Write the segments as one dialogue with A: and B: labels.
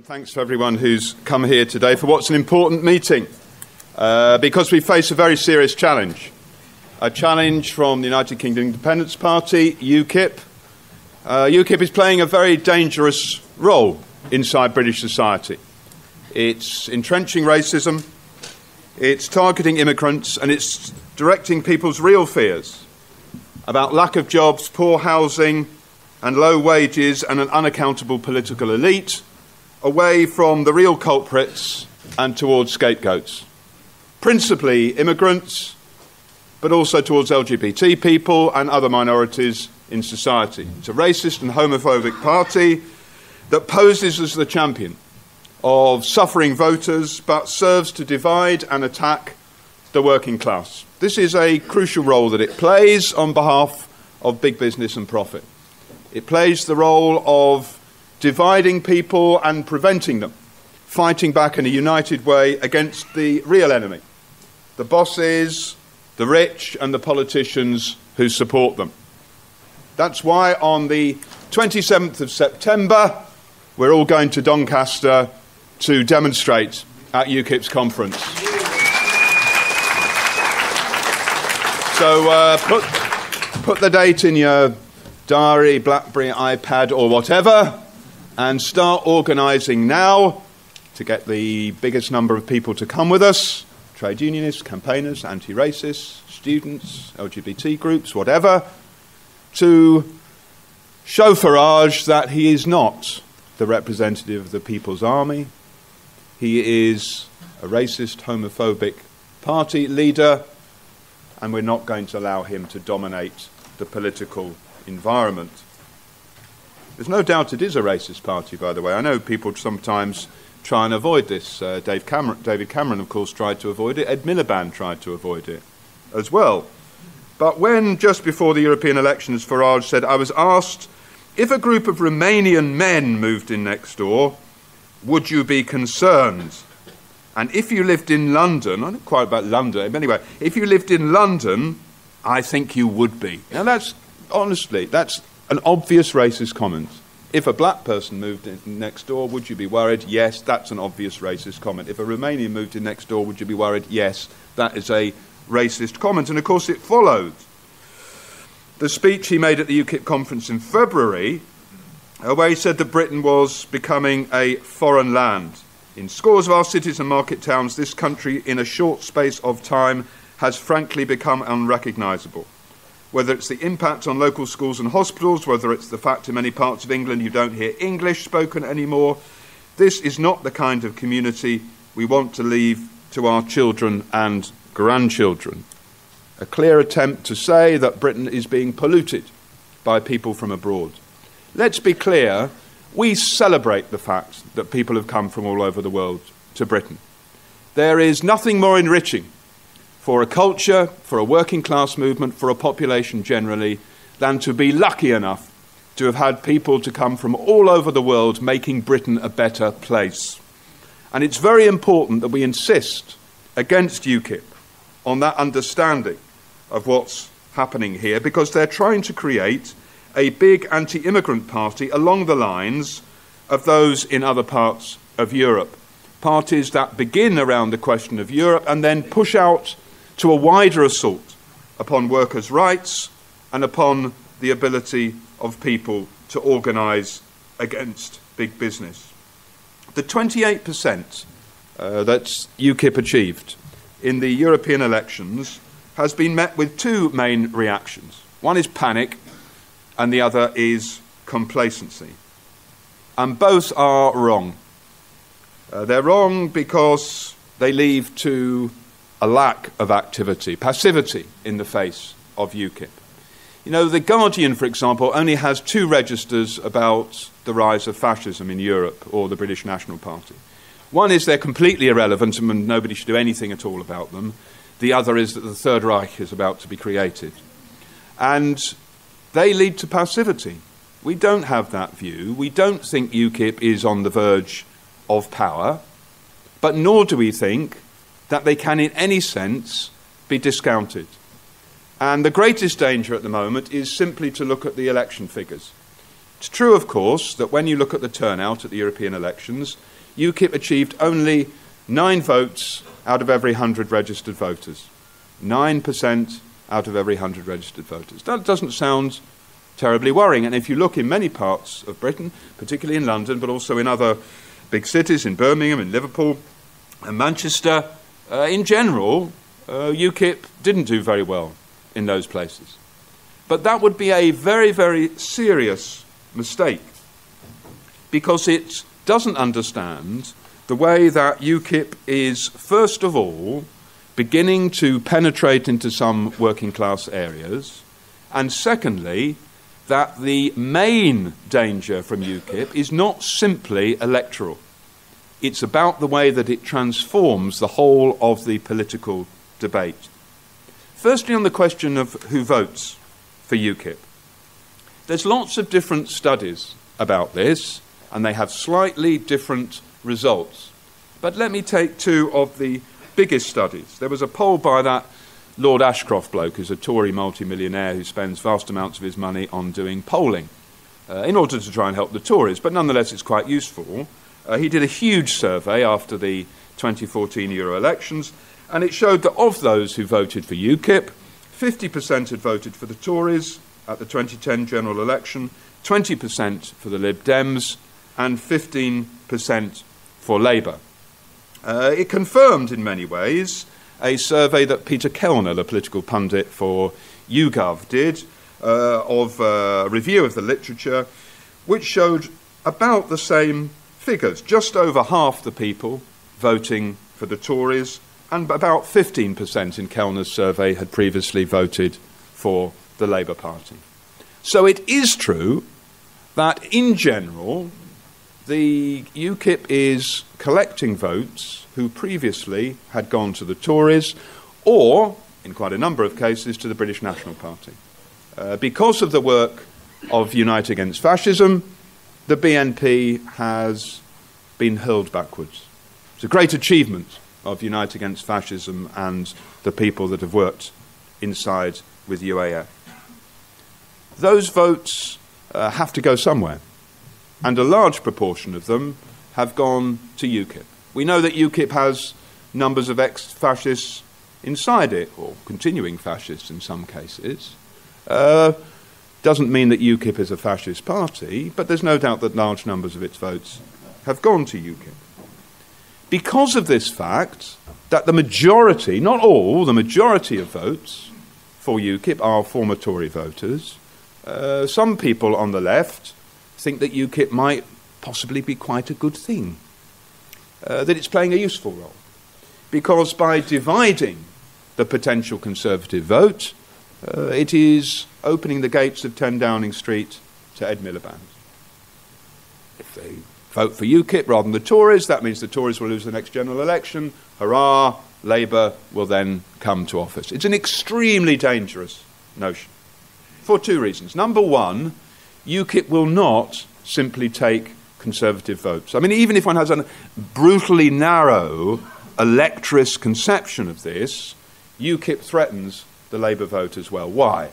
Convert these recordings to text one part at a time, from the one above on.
A: Thanks to everyone who's come here today for what's an important meeting, because we face a very serious challenge. A challenge from the United Kingdom Independence Party, UKIP. UKIP is playing a very dangerous role inside British society. It's entrenching racism, it's targeting immigrants, and it's directing people's real fears about lack of jobs, poor housing, and low wages, and an unaccountable political elite away from the real culprits and towards scapegoats. Principally immigrants, but also towards LGBT people and other minorities in society. It's a racist and homophobic party that poses as the champion of suffering voters, but serves to divide and attack the working class. This is a crucial role that it plays on behalf of big business and profit. It plays the role of dividing people and preventing them, fighting back in a united way against the real enemy, the bosses, the rich and the politicians who support them. That's why on the 27th of September, we're all going to Doncaster to demonstrate at UKIP's conference. So put the date in your diary, BlackBerry, iPad or whatever, and start organising now to get the biggest number of people to come with us, trade unionists, campaigners, anti-racists, students, LGBT groups, whatever, to show Farage that he is not the representative of the People's Army. He is a racist, homophobic party leader, and we're not going to allow him to dominate the political environment. There's no doubt it is a racist party, by the way. I know people sometimes try and avoid this. David Cameron, of course, tried to avoid it. Ed Miliband tried to avoid it as well. But when, just before the European elections, Farage said, I was asked, if a group of Romanian men moved in next door, would you be concerned? And if you lived in London, I don't quite about London, but anyway, if you lived in London, I think you would be. Now that's, honestly, that's an obvious racist comment. If a black person moved in next door, would you be worried? Yes, that's an obvious racist comment. If a Romanian moved in next door, would you be worried? Yes, that is a racist comment. And of course it followed the speech he made at the UKIP conference in February, where he said that Britain was becoming a foreign land. In scores of our cities and market towns, this country, in a short space of time, has frankly become unrecognisable. Whether it's the impact on local schools and hospitals, whether it's the fact in many parts of England you don't hear English spoken anymore, this is not the kind of community we want to leave to our children and grandchildren. A clear attempt to say that Britain is being polluted by people from abroad. Let's be clear, we celebrate the fact that people have come from all over the world to Britain. There is nothing more enriching for a culture, for a working class movement, for a population generally, than to be lucky enough to have had people to come from all over the world making Britain a better place. And it's very important that we insist against UKIP on that understanding of what's happening here, because they're trying to create a big anti-immigrant party along the lines of those in other parts of Europe. Parties that begin around the question of Europe and then push out to a wider assault upon workers' rights and upon the ability of people to organise against big business. The 28% that UKIP achieved in the European elections has been met with two main reactions. One is panic and the other is complacency. And both are wrong. They're wrong because they lead to a lack of activity, passivity in the face of UKIP. You know, The Guardian, for example, only has two registers about the rise of fascism in Europe or the British National Party. One is they're completely irrelevant and nobody should do anything at all about them. The other is that the Third Reich is about to be created. And they lead to passivity. We don't have that view. We don't think UKIP is on the verge of power, but nor do we think that they can in any sense be discounted. And the greatest danger at the moment is simply to look at the election figures. It's true, of course, that when you look at the turnout at the European elections, UKIP achieved only 9 votes out of every 100 registered voters. 9% out of every 100 registered voters. That doesn't sound terribly worrying. And if you look in many parts of Britain, particularly in London, but also in other big cities, in Birmingham, in Liverpool, and Manchester, in general, UKIP didn't do very well in those places. But that would be a very, very serious mistake, because it doesn't understand the way that UKIP is, first of all, beginning to penetrate into some working class areas, and secondly, that the main danger from UKIP is not simply electoral. It's about the way that it transforms the whole of the political debate. Firstly, on the question of who votes for UKIP. There's lots of different studies about this, and they have slightly different results. But let me take 2 of the biggest studies. There was a poll by that Lord Ashcroft bloke, who's a Tory multimillionaire who spends vast amounts of his money on doing polling in order to try and help the Tories, but nonetheless it's quite useful. He did a huge survey after the 2014 Euro elections, and it showed that of those who voted for UKIP, 50% had voted for the Tories at the 2010 general election, 20% for the Lib Dems, and 15% for Labour. It confirmed in many ways a survey that Peter Kellner, the political pundit for YouGov, did of a review of the literature, which showed about the same figures. Just over half the people voting for the Tories, and about 15% in Kellner's survey had previously voted for the Labour Party. So it is true that, in general, the UKIP is collecting votes who previously had gone to the Tories or, in quite a number of cases, to the British National Party. Because of the work of Unite Against Fascism, the BNP has been hurled backwards. It's a great achievement of Unite Against Fascism and the people that have worked inside with UAF. Those votes have to go somewhere, and a large proportion of them have gone to UKIP. We know that UKIP has numbers of ex-fascists inside it, or continuing fascists in some cases. Doesn't mean that UKIP is a fascist party, but there's no doubt that large numbers of its votes have gone to UKIP. Because of this fact, that the majority, not all, the majority of votes for UKIP are former Tory voters, some people on the left think that UKIP might possibly be quite a good thing, that it's playing a useful role. Because by dividing the potential Conservative vote, it is opening the gates of 10 Downing Street to Ed Miliband. If they vote for UKIP rather than the Tories, that means the Tories will lose the next general election. Hurrah, Labour will then come to office. It's an extremely dangerous notion for 2 reasons. Number one, UKIP will not simply take Conservative votes. I mean, even if one has a brutally narrow electorist conception of this, UKIP threatens the Labour vote as well. Why?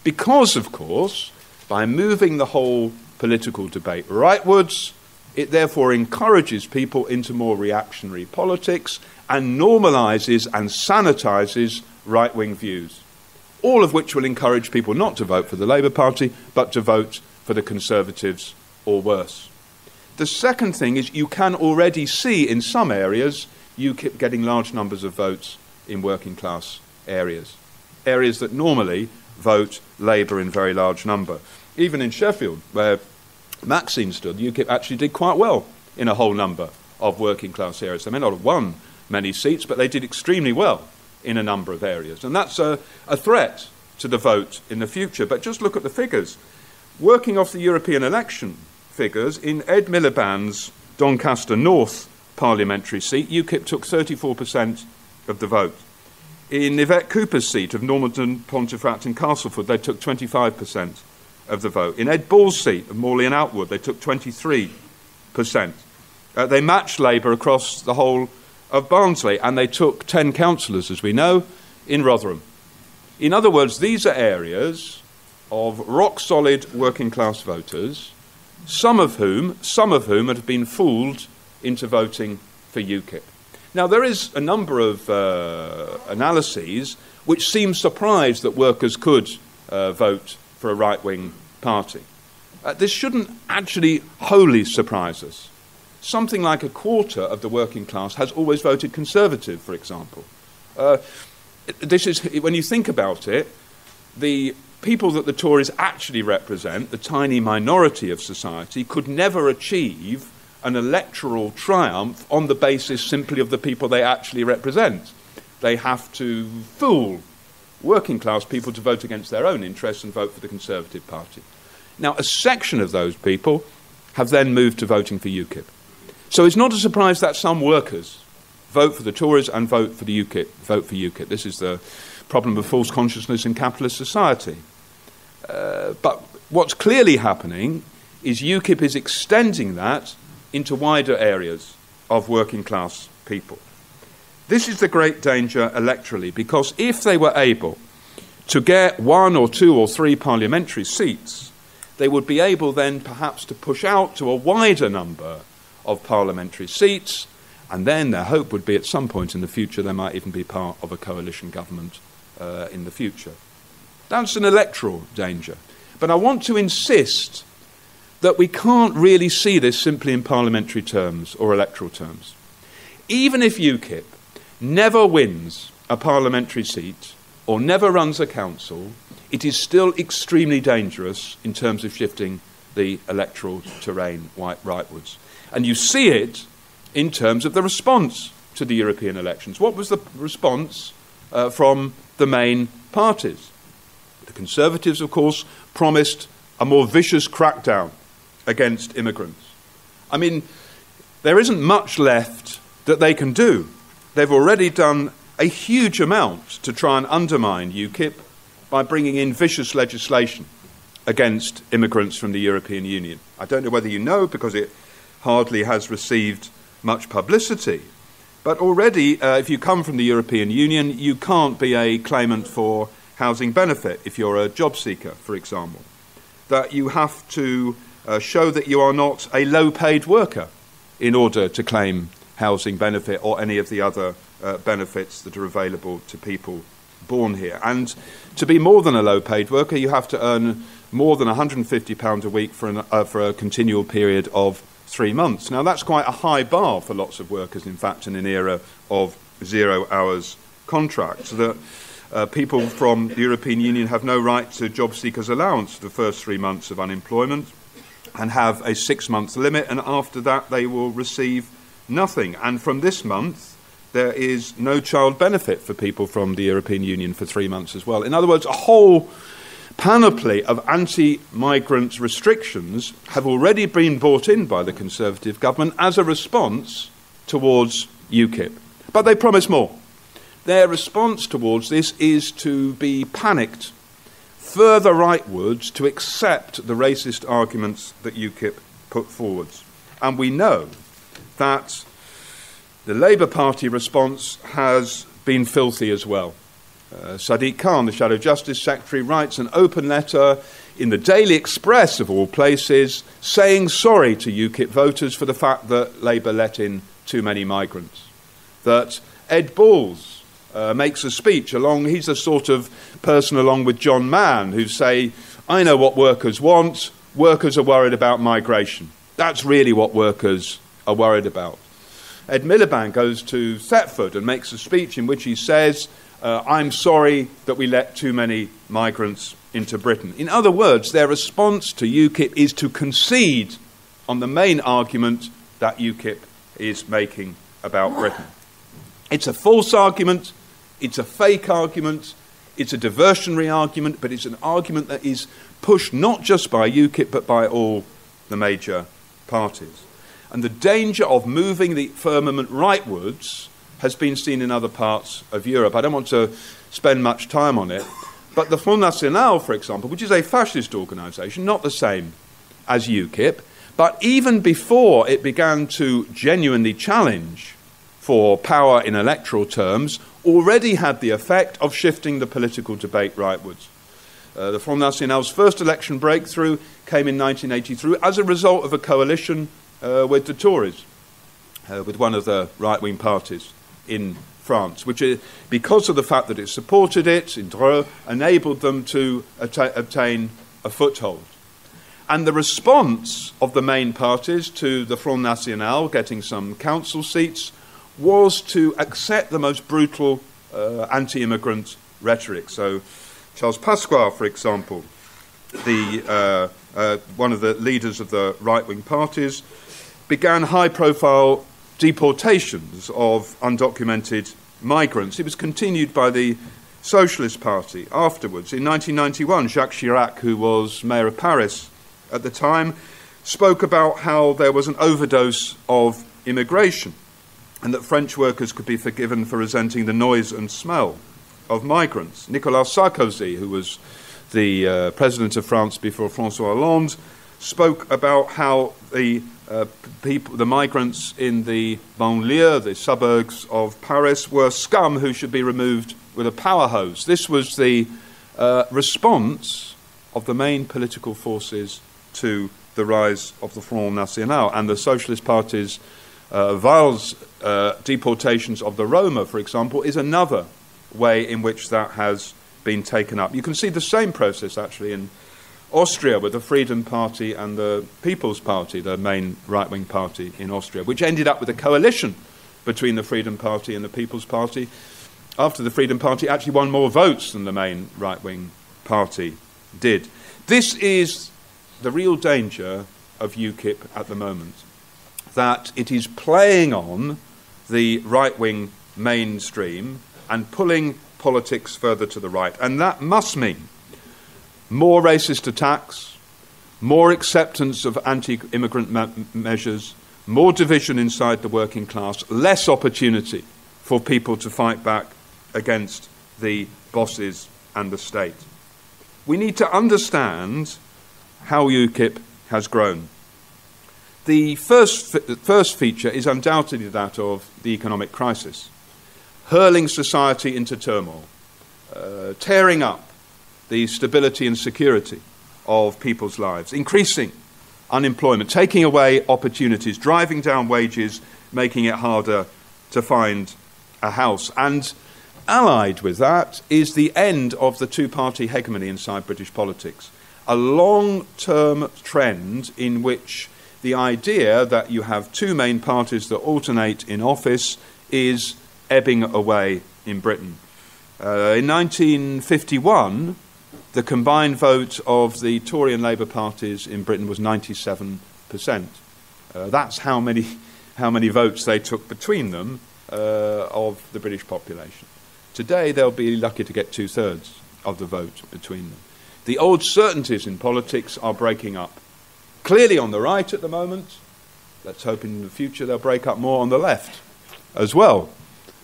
A: Because, of course, by moving the whole political debate rightwards, it therefore encourages people into more reactionary politics and normalises and sanitises right-wing views, all of which will encourage people not to vote for the Labour Party, but to vote for the Conservatives or worse. The second thing is you can already see in some areas UKIP getting large numbers of votes in working class areas, areas that normally vote Labour in very large number. Even in Sheffield, where Maxine stood, UKIP actually did quite well in a whole number of working class areas. They may not have won many seats, but they did extremely well in a number of areas. And that's a threat to the vote in the future. But just look at the figures. Working off the European election figures, in Ed Miliband's Doncaster North parliamentary seat, UKIP took 34% of the vote. In Yvette Cooper's seat of Normanton, Pontefract and Castleford, they took 25% of the vote. In Ed Ball's seat of Morley and Outwood, they took 23%. They matched Labour across the whole of Barnsley, and they took 10 councillors, as we know, in Rotherham. In other words, these are areas of rock-solid working-class voters, some of whom have been fooled into voting for UKIP. Now, there is a number of analyses which seem surprised that workers could vote for a right-wing party. This shouldn't actually wholly surprise us. Something like a quarter of the working class has always voted Conservative, for example. This is, when you think about it, the people that the Tories actually represent, the tiny minority of society, could never achieve an electoral triumph on the basis simply of the people they actually represent. They have to fool working class people to vote against their own interests and vote for the Conservative Party. Now, a section of those people have then moved to voting for UKIP. So it's not a surprise that some workers vote for the Tories and vote for UKIP. This is the problem of false consciousness in capitalist society. But what's clearly happening is UKIP is extending that into wider areas of working class people. This is the great danger electorally, because if they were able to get 1 or 2 or 3 parliamentary seats, they would be able then perhaps to push out to a wider number of parliamentary seats, and then their hope would be at some point in the future they might even be part of a coalition government in the future. That's an electoral danger. But I want to insist that we can't really see this simply in parliamentary terms or electoral terms. Even if UKIP never wins a parliamentary seat or never runs a council, it is still extremely dangerous in terms of shifting the electoral terrain rightwards. And you see it in terms of the response to the European elections. What was the response from the main parties? The Conservatives, of course, promised a more vicious crackdown against immigrants. I mean, there isn't much left that they can do. They've already done a huge amount to try and undermine UKIP by bringing in vicious legislation against immigrants from the European Union. I don't know whether you know, because it hardly has received much publicity, but already if you come from the European Union, you can't be a claimant for housing benefit if you're a job seeker, for example. That you have to show that you are not a low-paid worker in order to claim housing benefit or any of the other benefits that are available to people born here. And to be more than a low-paid worker, you have to earn more than £150 a week for a continual period of 3 months. Now, that's quite a high bar for lots of workers, in fact, in an era of 0 hours contracts. That people from the European Union have no right to job seekers' allowance for the first 3 months of unemployment and have a 6-month limit, and after that they will receive nothing. And from this month, there is no child benefit for people from the European Union for 3 months as well. In other words, a whole panoply of anti-migrant restrictions have already been brought in by the Conservative government as a response towards UKIP. But they promise more. Their response towards this is to be panicked further rightwards to accept the racist arguments that UKIP put forwards. And we know that the Labour Party response has been filthy as well. Sadiq Khan, the Shadow Justice Secretary, writes an open letter in the Daily Express, of all places, saying sorry to UKIP voters for the fact that Labour let in too many migrants. That Ed Balls makes a speech he's a sort of person along with John Mann who say, I know what workers want, workers are worried about migration. That's really what workers are worried about. Ed Miliband goes to Thetford and makes a speech in which he says, I'm sorry that we let too many migrants into Britain. In other words, their response to UKIP is to concede on the main argument that UKIP is making about Britain. It's a false argument, it's a fake argument, it's a diversionary argument, but it's an argument that is pushed not just by UKIP but by all the major parties. And the danger of moving the firmament rightwards has been seen in other parts of Europe. I don't want to spend much time on it, but the Front National, for example, which is a fascist organisation, not the same as UKIP, but even before it began to genuinely challenge for power in electoral terms, already had the effect of shifting the political debate rightwards. The Front National's first election breakthrough came in 1983 as a result of a coalition with the Tories, with one of the right-wing parties in France, which, because of the fact that it supported it in Dreux, enabled them to obtain a foothold. And the response of the main parties to the Front National getting some council seats was to accept the most brutal anti-immigrant rhetoric. So Charles Pasqua, for example, one of the leaders of the right-wing parties, began high-profile deportations of undocumented migrants. It was continued by the Socialist Party afterwards. In 1991, Jacques Chirac, who was mayor of Paris at the time, spoke about how there was an overdose of immigration and that French workers could be forgiven for resenting the noise and smell of migrants. Nicolas Sarkozy, who was the president of France before François Hollande, spoke about how the migrants in the banlieue, the suburbs of Paris, were scum who should be removed with a power hose. This was the response of the main political forces to the rise of the Front National. And the Socialist Party's Valls deportations of the Roma, for example, is another way in which that has been taken up. You can see the same process, actually, in Austria with the Freedom Party and the People's Party, the main right-wing party in Austria, which ended up with a coalition between the Freedom Party and the People's Party, after the Freedom Party actually won more votes than the main right-wing party did. This is the real danger of UKIP at the moment, that it is playing on the right-wing mainstream and pulling politics further to the right. And that must mean more racist attacks, more acceptance of anti-immigrant measures, more division inside the working class, less opportunity for people to fight back against the bosses and the state. We need to understand how UKIP has grown. The first feature is undoubtedly that of the economic crisis, hurling society into turmoil, tearing up the stability and security of people's lives, increasing unemployment, taking away opportunities, driving down wages, making it harder to find a house. And allied with that is the end of the two-party hegemony inside British politics, a long-term trend in which the idea that you have two main parties that alternate in office is ebbing away in Britain. In 1951, the combined vote of the Tory and Labour parties in Britain was 97%. That's how many votes they took between them of the British population. Today, they'll be lucky to get 2/3 of the vote between them. The old certainties in politics are breaking up. Clearly on the right at the moment. Let's hope in the future they'll break up more on the left as well.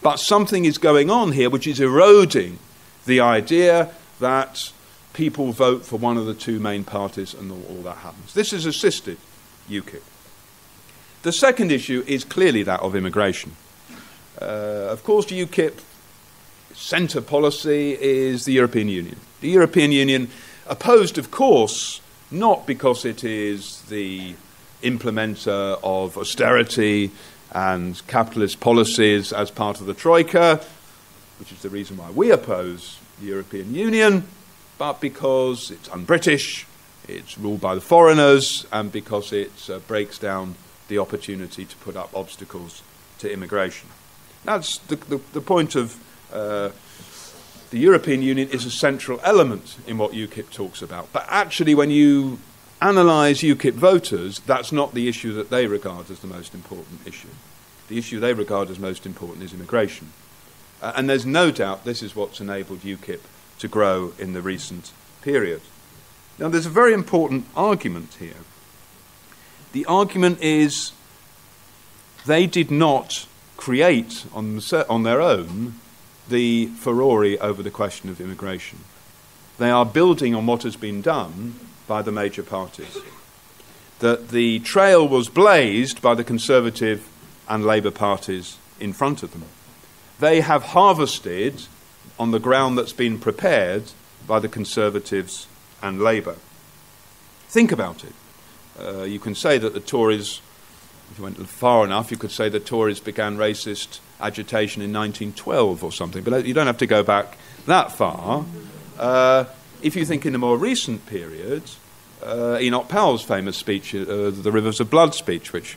A: But something is going on here which is eroding the idea that people vote for one of the two main parties and all that happens. This has assisted UKIP. The second issue is clearly that of immigration. Of course, UKIP centre policy is the European Union. The European Union, opposed, of course, not because it is the implementer of austerity and capitalist policies as part of the Troika, which is the reason why we oppose the European Union, but because it's un-British, it's ruled by the foreigners, and because it breaks down the opportunity to put up obstacles to immigration. That's the point of the European Union is a central element in what UKIP talks about. But actually, when you analyse UKIP voters, that's not the issue that they regard as the most important issue. The issue they regard as most important is immigration. And there's no doubt this is what's enabled UKIP to grow in the recent period. Now, there's a very important argument here. The argument is they did not create on their own the furore over the question of immigration. They are building on what has been done by the major parties. That the trail was blazed by the Conservative and Labour parties in front of them. They have harvested on the ground that's been prepared by the Conservatives and Labour. Think about it. You can say that the Tories, if you went far enough, you could say the Tories began racist agitation in 1912 or something, but you don't have to go back that far. If you think in the more recent period, Enoch Powell's famous speech, the Rivers of Blood speech, which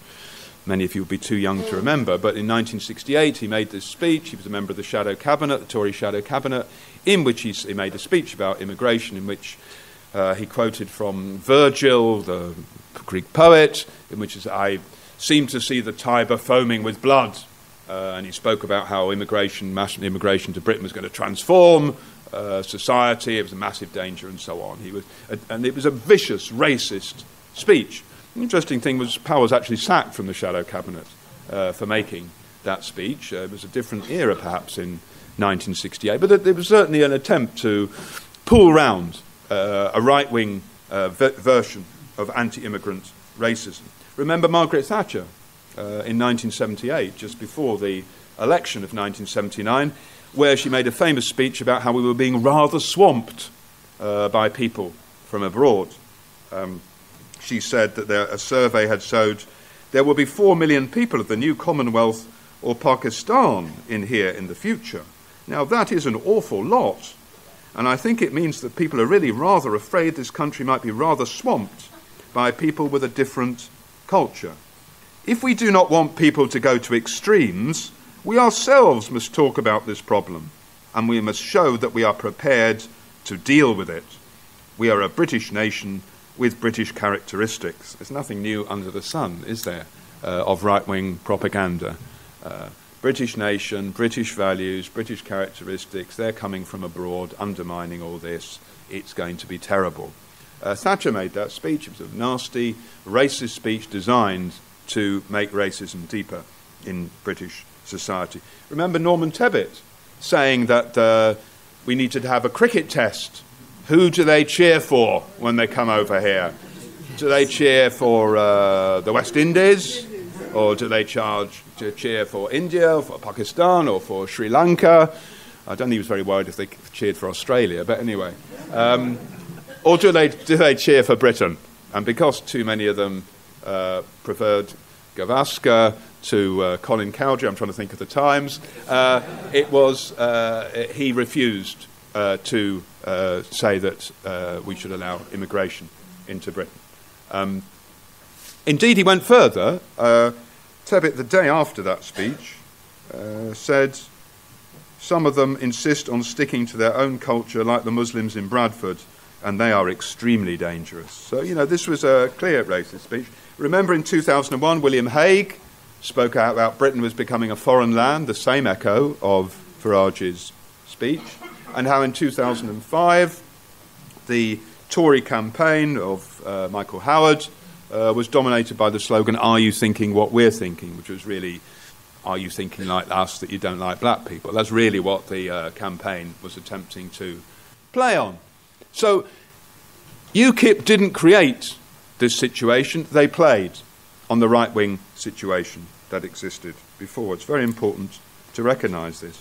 A: many of you would be too young to remember, but in 1968 he made this speech. He was a member of the Shadow Cabinet, the Tory Shadow Cabinet, in which he made a speech about immigration, in which he quoted from Virgil, the Greek poet, in which I seem to see the Tiber foaming with blood. And he spoke about how mass immigration to Britain was going to transform society. It was a massive danger and so on. And it was a vicious, racist speech. The interesting thing was Powell was actually sacked from the Shadow Cabinet for making that speech. It was a different era, perhaps, in 1968. But there was certainly an attempt to pull round a right-wing version of anti-immigrant racism. Remember Margaret Thatcher in 1978, just before the election of 1979, where she made a famous speech about how we were being rather swamped by people from abroad. She said that a survey had showed there will be 4 million people of the new Commonwealth or Pakistan in here in the future. Now, that is an awful lot, and I think it means that people are really rather afraid this country might be rather swamped by people with a different culture. If we do not want people to go to extremes, we ourselves must talk about this problem, and we must show that we are prepared to deal with it. We are a British nation with British characteristics. There's nothing new under the sun, is there, of right-wing propaganda. British nation, British values, British characteristics, they're coming from abroad, undermining all this. It's going to be terrible. Thatcher made that speech. It was a nasty, racist speech designed to make racism deeper in British society. Remember Norman Tebbit saying that we needed to have a cricket test. Who do they cheer for when they come over here? Do they cheer for the West Indies? Or do they cheer for India, for Pakistan, or for Sri Lanka? I don't think he was very worried if they cheered for Australia, but anyway. Or do they cheer for Britain? And because too many of them preferred Gavaskar to Colin Cowdery, I'm trying to think of the Times, he refused to say that we should allow immigration into Britain. Indeed, he went further. Tebbit, the day after that speech, said, some of them insist on sticking to their own culture like the Muslims in Bradford, and they are extremely dangerous. So, this was a clear racist speech. Remember in 2001, William Hague spoke out about Britain was becoming a foreign land, the same echo of Farage's speech, and how in 2005 the Tory campaign of Michael Howard was dominated by the slogan, "Are you thinking what we're thinking?" which was really, are you thinking like us that you don't like black people? That's really what the campaign was attempting to play on. So UKIP didn't create this situation. They played on the right-wing situation that existed before. It's very important to recognise this.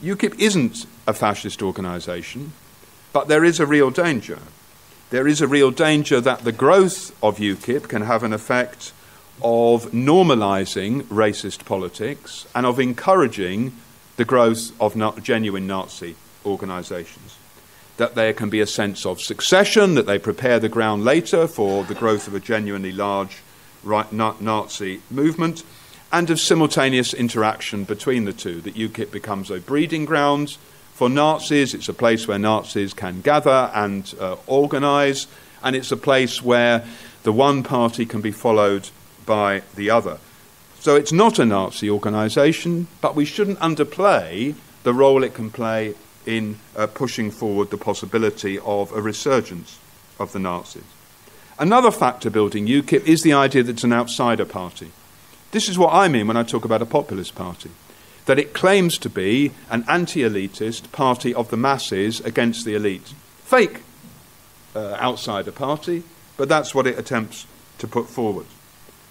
A: UKIP isn't a fascist organisation, but there is a real danger. There is a real danger that the growth of UKIP can have an effect of normalising racist politics and of encouraging the growth of genuine Nazi organisations. That there can be a sense of succession, that they prepare the ground later for the growth of a genuinely large Nazi movement, and of simultaneous interaction between the two, that UKIP becomes a breeding ground for Nazis. It's a place where Nazis can gather and organise, and it's a place where the one party can be followed by the other. So it's not a Nazi organisation, but we shouldn't underplay the role it can play in pushing forward the possibility of a resurgence of the Nazis. Another factor building UKIP is the idea that it's an outsider party. This is what I mean when I talk about a populist party, that it claims to be an anti-elitist party of the masses against the elite. Fake outsider party, but that's what it attempts to put forward.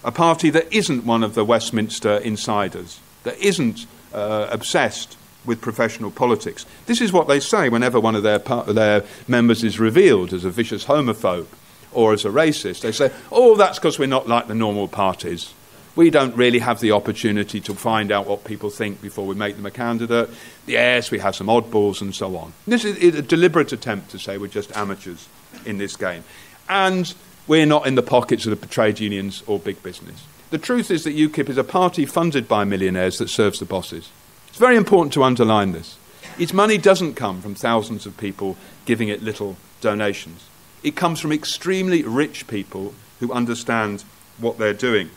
A: A party that isn't one of the Westminster insiders, that isn't obsessed with professional politics. This is what they say whenever one of their members is revealed as a vicious homophobe or as a racist. They say, oh, that's because we're not like the normal parties. We don't really have the opportunity to find out what people think before we make them a candidate. Yes, we have some oddballs and so on. This is a deliberate attempt to say we're just amateurs in this game. And we're not in the pockets of the trade unions or big business. The truth is that UKIP is a party funded by millionaires that serves the bosses. It's very important to underline this. Its money doesn't come from thousands of people giving it little donations. It comes from extremely rich people who understand what they're doing.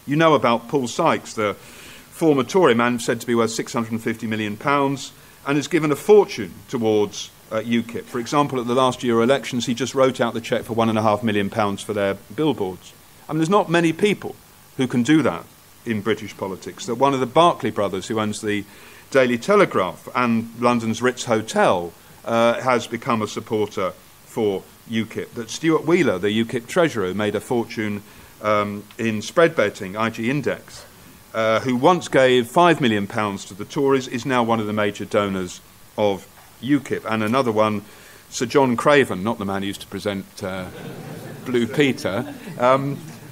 A: You know about Paul Sykes, the former Tory man said to be worth £650 million and has given a fortune towards UKIP. For example, at the last Euro elections, he just wrote out the cheque for £1.5 million for their billboards. I mean, there's not many people who can do that in British politics. That one of the Barclay brothers, who owns the Daily Telegraph and London's Ritz Hotel, has become a supporter for UKIP. That Stuart Wheeler, the UKIP treasurer, who made a fortune in spread betting, IG Index, who once gave £5 million to the Tories, is now one of the major donors of UKIP. And another one, Sir John Craven, not the man who used to present Blue Peter,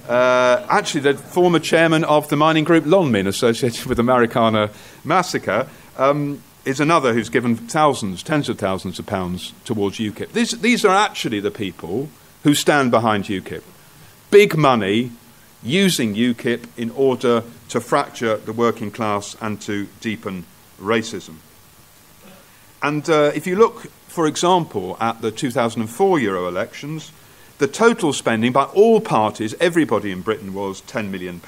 A: actually the former chairman of the mining group Lonmin, associated with the Marikana massacre, is another who's given thousands, tens of thousands of pounds towards UKIP. These are actually the people who stand behind UKIP. Big money using UKIP in order to fracture the working class and to deepen racism. And if you look, for example, at the 2004 Euro elections, the total spending by all parties, everybody in Britain, was £10 million.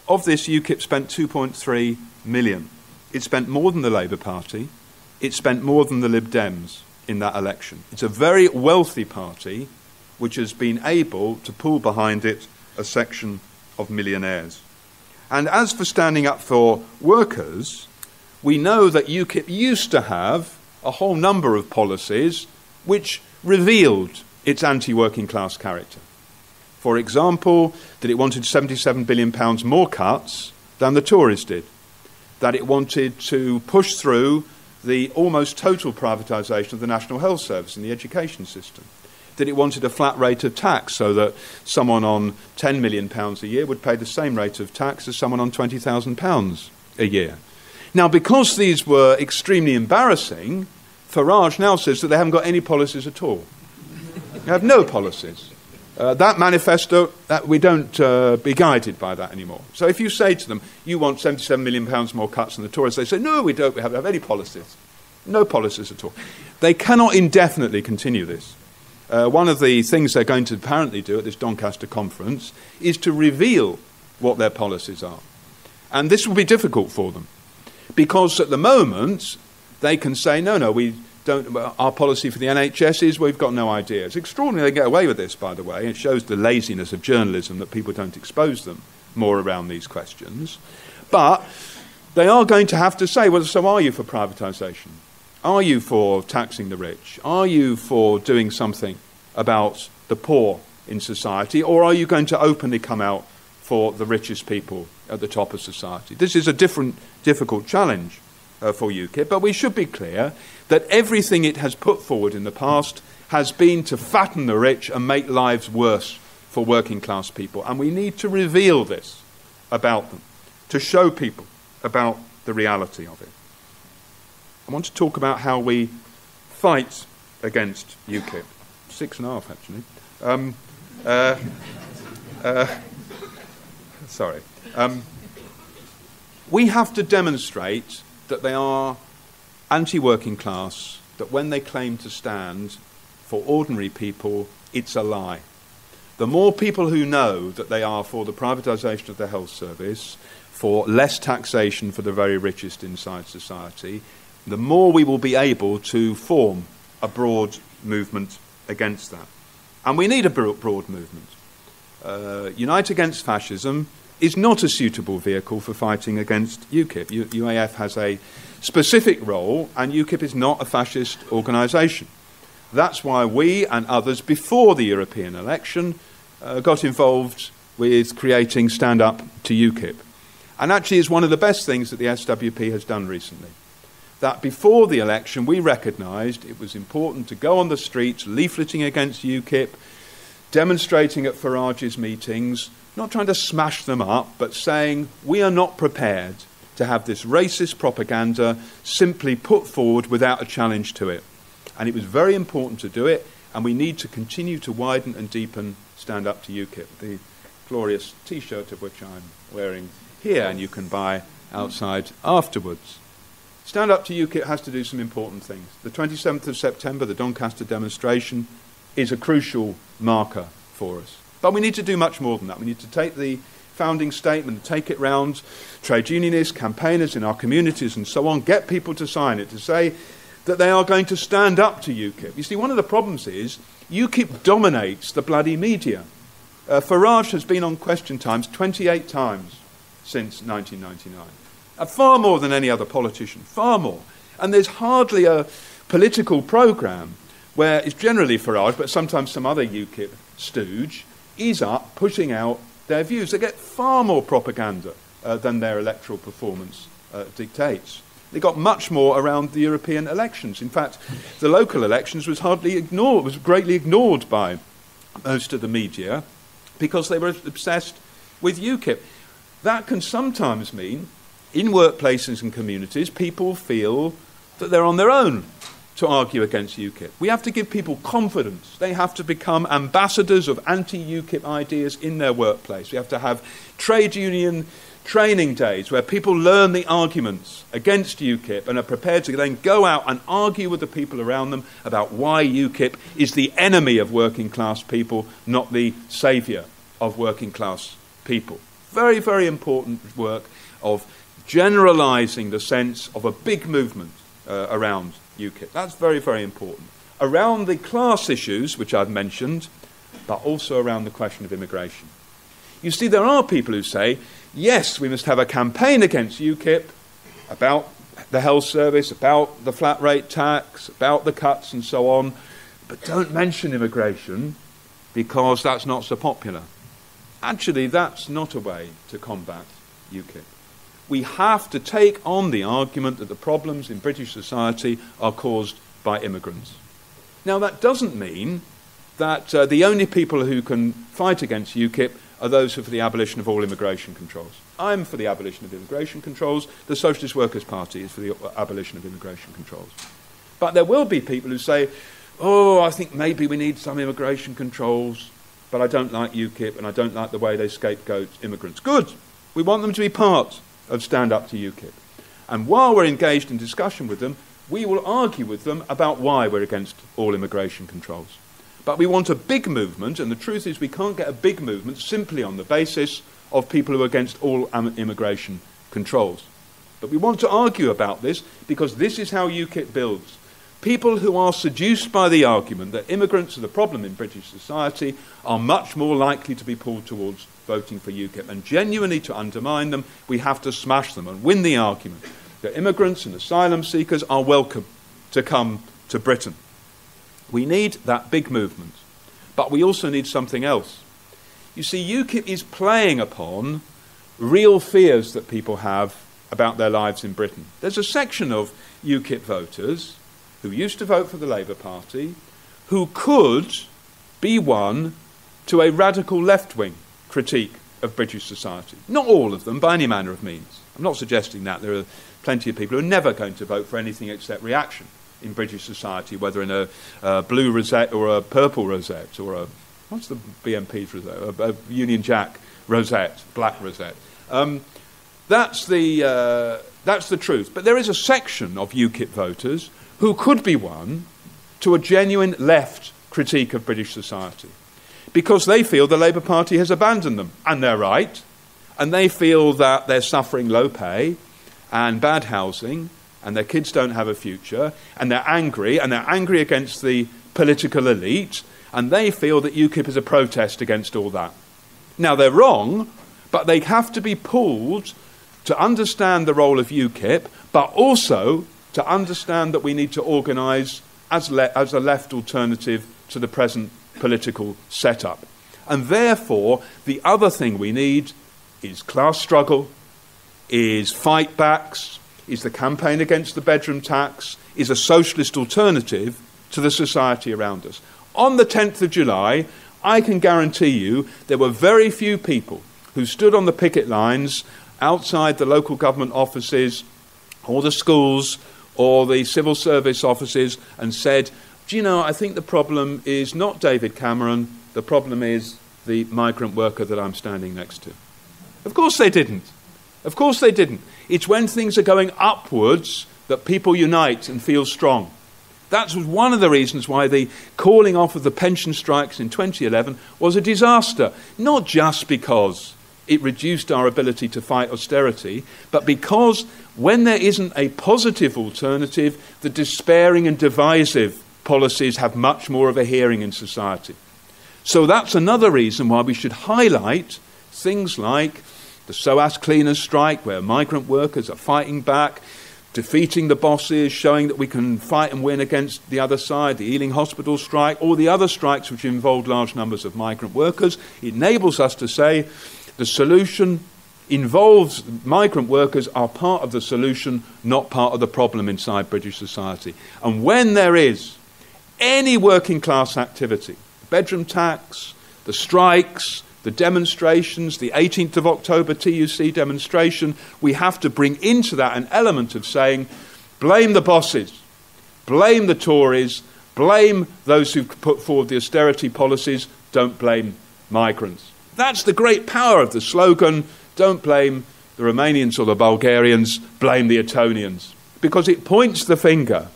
A: Of this, UKIP spent 2.3 million. It spent more than the Labour Party. It spent more than the Lib Dems in that election. It's a very wealthy party which has been able to pull behind it a section of millionaires. And as for standing up for workers, we know that UKIP used to have a whole number of policies which revealed its anti-working class character. For example, that it wanted £77 billion more cuts than the Tories did, that it wanted to push through the almost total privatisation of the National Health Service and the education system, that it wanted a flat rate of tax so that someone on £10 million a year would pay the same rate of tax as someone on £20,000 a year. Now, because these were extremely embarrassing, Farage now says that they haven't got any policies at all. They have no policies. That manifesto, we don't be guided by that anymore. So if you say to them, you want £77 million more cuts than the Tories, they say, no, we don't have any policies. No policies at all. They cannot indefinitely continue this. One of the things they're going to apparently do at this Doncaster conference is to reveal what their policies are. And this will be difficult for them, because at the moment they can say, no, we don't. Our policy for the NHS is we've got no idea. It's extraordinary they get away with this, by the way. It shows the laziness of journalism that people don't expose them more around these questions. But they are going to have to say, well, so are you for privatisation? Are you for taxing the rich? Are you for doing something about the poor in society? Or are you going to openly come out for the richest people at the top of society? This is a difficult challenge for UKIP, but we should be clear that everything it has put forward in the past has been to fatten the rich and make lives worse for working class people. And we need to reveal this about them, to show people about the reality of it. I want to talk about how we fight against UKIP. 6.5, actually. Sorry. We have to demonstrate that they are anti-working class, that when they claim to stand for ordinary people, it's a lie. The more people who know that they are for the privatisation of the health service, for less taxation for the very richest inside society, the more we will be able to form a broad movement against that. And we need a broad movement. Unite Against Fascism is not a suitable vehicle for fighting against UKIP. UAF has a specific role, and UKIP is not a fascist organisation. That's why we and others, before the European election, got involved with creating Stand Up to UKIP. And actually it's one of the best things that the SWP has done recently. that before the election we recognised it was important to go on the streets leafleting against UKIP, demonstrating at Farage's meetings, not trying to smash them up, but saying we are not prepared to have this racist propaganda simply put forward without a challenge to it. And it was very important to do it, and we need to continue to widen and deepen Stand Up to UKIP, the glorious T-shirt of which I'm wearing here, and you can buy outside afterwards. Stand Up to UKIP has to do some important things. The 27th of September, the Doncaster demonstration, is a crucial marker for us. But we need to do much more than that. We need to take the founding statement, take it round trade unionists, campaigners in our communities and so on, get people to sign it, to say that they are going to stand up to UKIP. You see, one of the problems is UKIP dominates the bloody media. Farage has been on Question Times 28 times since 1999. Far more than any other politician, far more. And there's hardly a political programme where it's generally Farage, but sometimes some other UKIP stooge, is up pushing out their views. They get far more propaganda than their electoral performance dictates. They got much more around the European elections. In fact, the local elections was greatly ignored by most of the media because they were obsessed with UKIP. That can sometimes mean, in workplaces and communities, people feel that they're on their own to argue against UKIP. We have to give people confidence. They have to become ambassadors of anti-UKIP ideas in their workplace. We have to have trade union training days where people learn the arguments against UKIP and are prepared to then go out and argue with the people around them about why UKIP is the enemy of working class people, not the saviour of working class people. Very, very important work of generalising the sense of a big movement around UKIP. That's very, very important. Around the class issues, which I've mentioned, but also around the question of immigration. You see, there are people who say, yes, we must have a campaign against UKIP about the health service, about the flat rate tax, about the cuts and so on, but don't mention immigration because that's not so popular. Actually, that's not a way to combat UKIP. We have to take on the argument that the problems in British society are caused by immigrants. Now, that doesn't mean that the only people who can fight against UKIP are those who are for the abolition of all immigration controls. I'm for the abolition of immigration controls. The Socialist Workers Party is for the abolition of immigration controls. But there will be people who say, oh, I think maybe we need some immigration controls, but I don't like UKIP and I don't like the way they scapegoat immigrants. Good. We want them to be part of Stand Up to UKIP. And while we're engaged in discussion with them, we will argue with them about why we're against all immigration controls. But we want a big movement, and the truth is we can't get a big movement simply on the basis of people who are against all immigration controls. But we want to argue about this because this is how UKIP builds. People who are seduced by the argument that immigrants are the problem in British society are much more likely to be pulled towards voting for UKIP. And genuinely to undermine them, we have to smash them and win the argument that immigrants and asylum seekers are welcome to come to Britain. We need that big movement. But we also need something else. You see, UKIP is playing upon real fears that people have about their lives in Britain. There's a section of UKIP voters who used to vote for the Labour Party who could be won to a radical left-wing critique of British society. Not all of them, by any manner of means. I'm not suggesting that. There are plenty of people who are never going to vote for anything except reaction in British society, whether in a blue rosette or a purple rosette or a, what's the BNP's rosette? A Union Jack rosette, black rosette. That's the truth. But there is a section of UKIP voters who could be won to a genuine left critique of British society because they feel the Labour Party has abandoned them, and they're right, and they feel that they're suffering low pay and bad housing and their kids don't have a future, and they're angry against the political elite, and they feel that UKIP is a protest against all that. Now, they're wrong, but they have to be pulled to understand the role of UKIP, but also to understand that we need to organise as a left alternative to the present political setup. And therefore, the other thing we need is class struggle, is fight backs, is the campaign against the bedroom tax, is a socialist alternative to the society around us. On the 10th of July, I can guarantee you there were very few people who stood on the picket lines outside the local government offices or the schools or the civil service offices and said, do you know, I think the problem is not David Cameron, the problem is the migrant worker that I'm standing next to. Of course they didn't. Of course they didn't. It's when things are going upwards that people unite and feel strong. That was one of the reasons why the calling off of the pension strikes in 2011 was a disaster. Not just because it reduced our ability to fight austerity, but because when there isn't a positive alternative, the despairing and divisive policies have much more of a hearing in society. So that's another reason why we should highlight things like the SOAS cleaners strike, where migrant workers are fighting back, defeating the bosses, showing that we can fight and win against the other side, the Ealing Hospital strike, all the other strikes which involved large numbers of migrant workers. It enables us to say the solution involves migrant workers are part of the solution, not part of the problem inside British society. And when there is any working class activity, the bedroom tax, the strikes, the demonstrations, the 18th of October TUC demonstration, we have to bring into that an element of saying, blame the bosses, blame the Tories, blame those who put forward the austerity policies, don't blame migrants. That's the great power of the slogan, don't blame the Romanians or the Bulgarians, blame the Etonians. Because it points the finger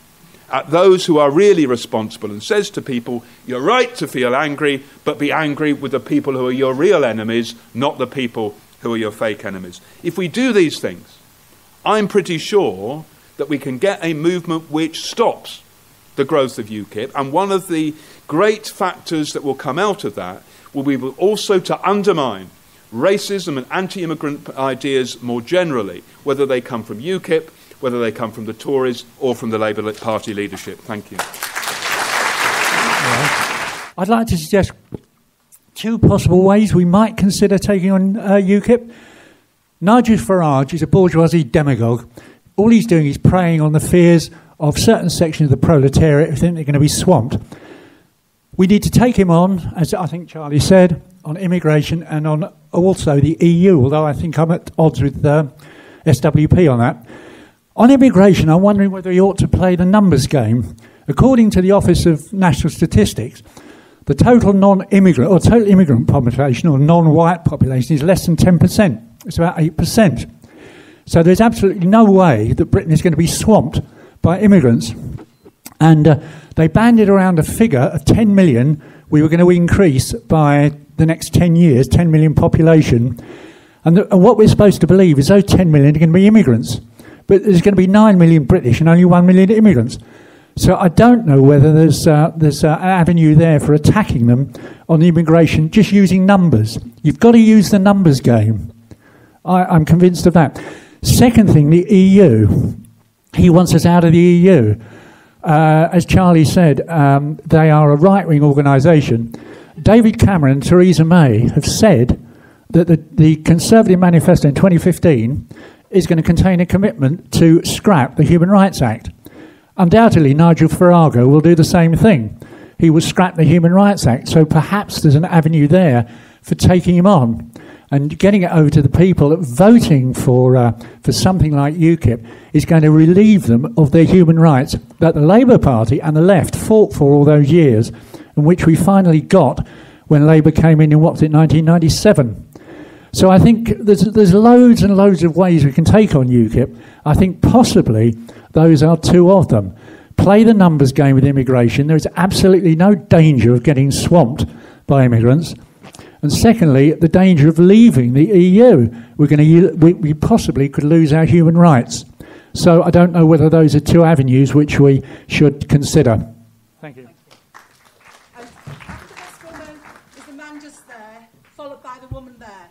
A: at those who are really responsible and says to people, you're right to feel angry, but be angry with the people who are your real enemies, not the people who are your fake enemies. If we do these things, I'm pretty sure that we can get a movement which stops the growth of UKIP. And one of the great factors that will come out of that will be also to undermine racism and anti-immigrant ideas more generally, whether they come from UKIP, whether they come from the Tories or from the Labour Party leadership. Thank you.
B: I'd like to suggest two possible ways we might consider taking on UKIP. Nigel Farage is a bourgeoisie demagogue. All he's doing is preying on the fears of certain sections of the proletariat who think they're going to be swamped. We need to take him on, as I think Charlie said, on immigration and on also the EU, although I think I'm at odds with SWP on that. On immigration, I'm wondering whether he ought to play the numbers game. According to the Office of National Statistics, the total non-immigrant or total immigrant population or non-white population is less than 10%. It's about 8%. So there's absolutely no way that Britain is going to be swamped by immigrants. And they banded around a figure of 10 million we were going to increase by the next 10 years, 10 million population. And what we're supposed to believe is those 10 million are going to be immigrants. But there's going to be 9 million British and only 1 million immigrants. So I don't know whether there's an avenue there for attacking them on immigration, just using numbers. You've got to use the numbers game. I'm convinced of that. Second thing, the EU. He wants us out of the EU. As Charlie said, they are a right-wing organisation. David Cameron and Theresa May have said that the Conservative Manifesto in 2015 is going to contain a commitment to scrap the Human Rights Act. Undoubtedly, Nigel Farage will do the same thing. He will scrap the Human Rights Act, so perhaps there's an avenue there for taking him on and getting it over to the people that voting for something like UKIP is going to relieve them of their human rights that the Labour Party and the left fought for all those years, and which we finally got when Labour came in what was it, 1997. So I think there's loads and loads of ways we can take on UKIP. I think possibly those are two of them. Play the numbers game with immigration. There is absolutely no danger of getting swamped by immigrants. And secondly, the danger of leaving the EU. We possibly could lose our human rights. So I don't know whether those are two avenues which we should consider. Thank you.
C: After this woman is the man just there, followed by the woman there.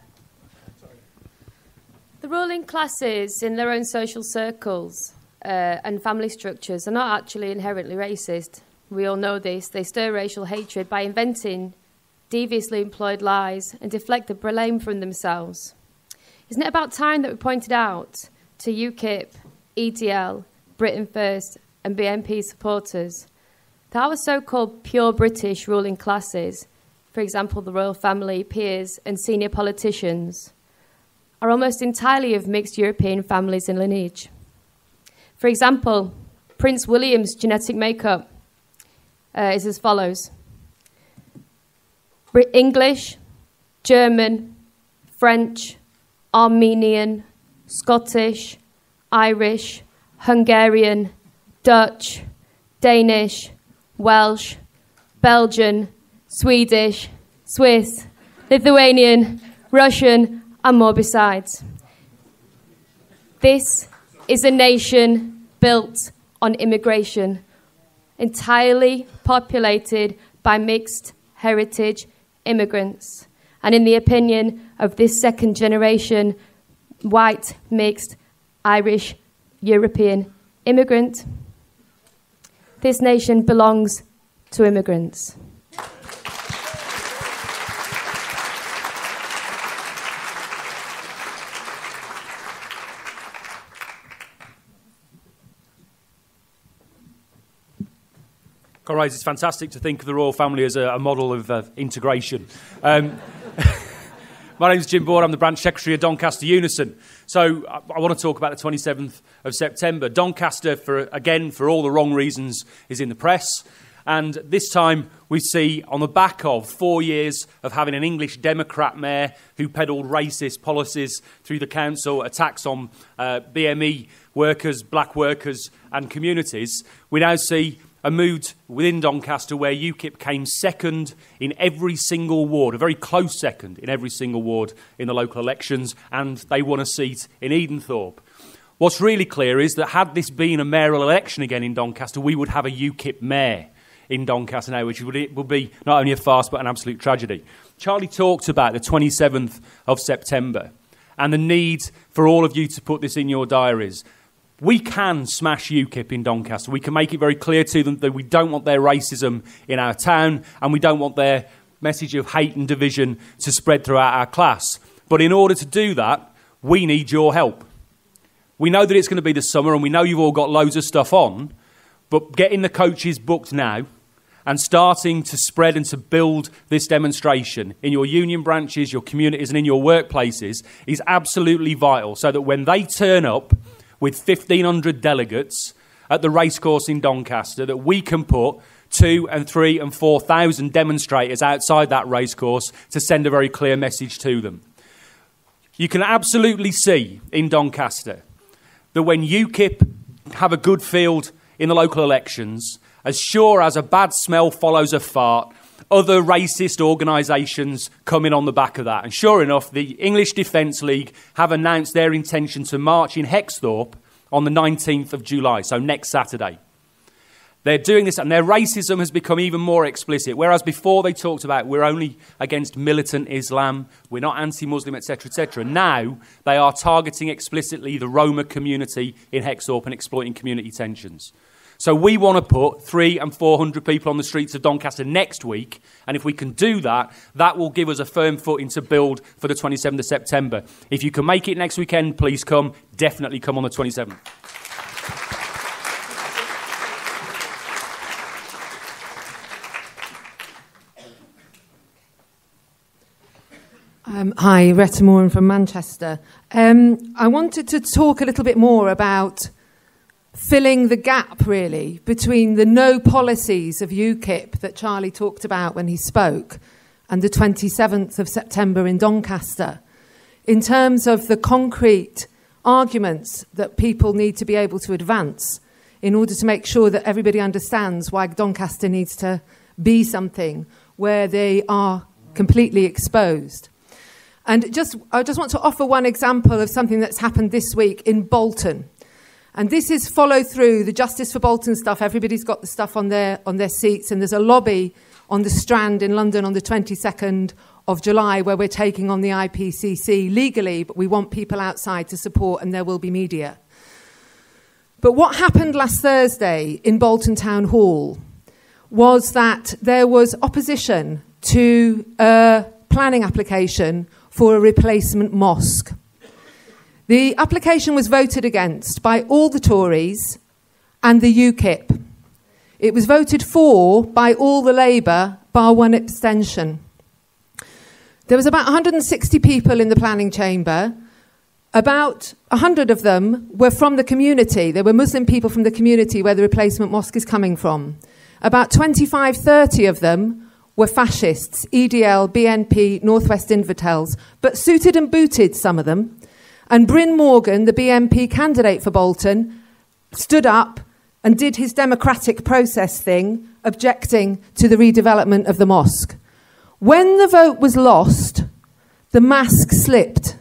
D: The ruling classes in their own social circles and family structures are not actually inherently racist. We all know this. They stir racial hatred by inventing deviously employed lies and deflect the blame from themselves. Isn't it about time that we pointed out to UKIP EDL, Britain First and BNP supporters, that our so-called pure British ruling classes, for example the royal family, peers and senior politicians, are almost entirely of mixed European families and lineage. For example, Prince William's genetic makeup is as follows: English, German, French, Armenian, Scottish, Irish, Hungarian, Dutch, Danish, Welsh, Belgian, Swedish, Swiss, Lithuanian, Russian, and more besides. This is a nation built on immigration, entirely populated by mixed heritage immigrants. And in the opinion of this second generation white, mixed, Irish, European immigrant, this nation belongs to immigrants.
E: Comrades, it's fantastic to think of the royal family as a model of integration. My name's Kimber, I'm the branch secretary of Doncaster Unison. So I want to talk about the 27th of September. Doncaster, for all the wrong reasons, is in the press. And this time we see, on the back of 4 years of having an English Democrat mayor who peddled racist policies through the council, attacks on BME workers, black workers and communities, we now see a mood within Doncaster where UKIP came second in every single ward, a very close second in every single ward in the local elections, and they won a seat in Edenthorpe. What's really clear is that had this been a mayoral election again in Doncaster, we would have a UKIP mayor in Doncaster now, which would be not only a farce but an absolute tragedy. Charlie talked about the 27th of September and the need for all of you to put this in your diaries. We can smash UKIP in Doncaster. We can make it very clear to them that we don't want their racism in our town and we don't want their message of hate and division to spread throughout our class. But in order to do that, we need your help. We know that it's going to be the summer and we know you've all got loads of stuff on, but getting the coaches booked now and starting to spread and to build this demonstration in your union branches, your communities and in your workplaces is absolutely vital, so that when they turn up with 1,500 delegates at the racecourse in Doncaster, that we can put 2,000 and 3,000 and 4,000 demonstrators outside that racecourse to send a very clear message to them. You can absolutely see in Doncaster that when UKIP have a good field in the local elections, as sure as a bad smell follows a fart, other racist organisations come in on the back of that. And sure enough, the English Defence League have announced their intention to march in Hexthorpe on the 19th of July, so next Saturday. They're doing this, and their racism has become even more explicit. Whereas before they talked about we're only against militant Islam, we're not anti-Muslim, etc., etc. Now they are targeting explicitly the Roma community in Hexthorpe and exploiting community tensions. So we want to put 300 and 400 people on the streets of Doncaster next week, and if we can do that, that will give us a firm footing to build for the 27th of September. If you can make it next weekend, please come. Definitely come on the 27th.
F: Hi, Retta Moran from Manchester. I wanted to talk a little bit more about filling the gap, really, between the no policies of UKIP that Charlie talked about when he spoke and the 27th of September in Doncaster, in terms of the concrete arguments that people need to be able to advance in order to make sure that everybody understands why Doncaster needs to be something where they are completely exposed. And I just want to offer one example of something that's happened this week in Bolton. And this is follow through the Justice for Bolton stuff. Everybody's got the stuff on their seats. And there's a lobby on the Strand in London on the 22nd of July where we're taking on the IPCC legally, but we want people outside to support, and there will be media. But what happened last Thursday in Bolton Town Hall was that there was opposition to a planning application for a replacement mosque. The application was voted against by all the Tories and the UKIP. It was voted for by all the Labour, bar one abstention. There was about 160 people in the planning chamber. About 100 of them were from the community. They were Muslim people from the community where the replacement mosque is coming from. About 25, 30 of them were fascists, EDL, BNP, North West Infidels, but suited and booted, some of them. And Bryn Morgan, the BNP candidate for Bolton, stood up and did his democratic process thing, objecting to the redevelopment of the mosque. When the vote was lost, the mask slipped.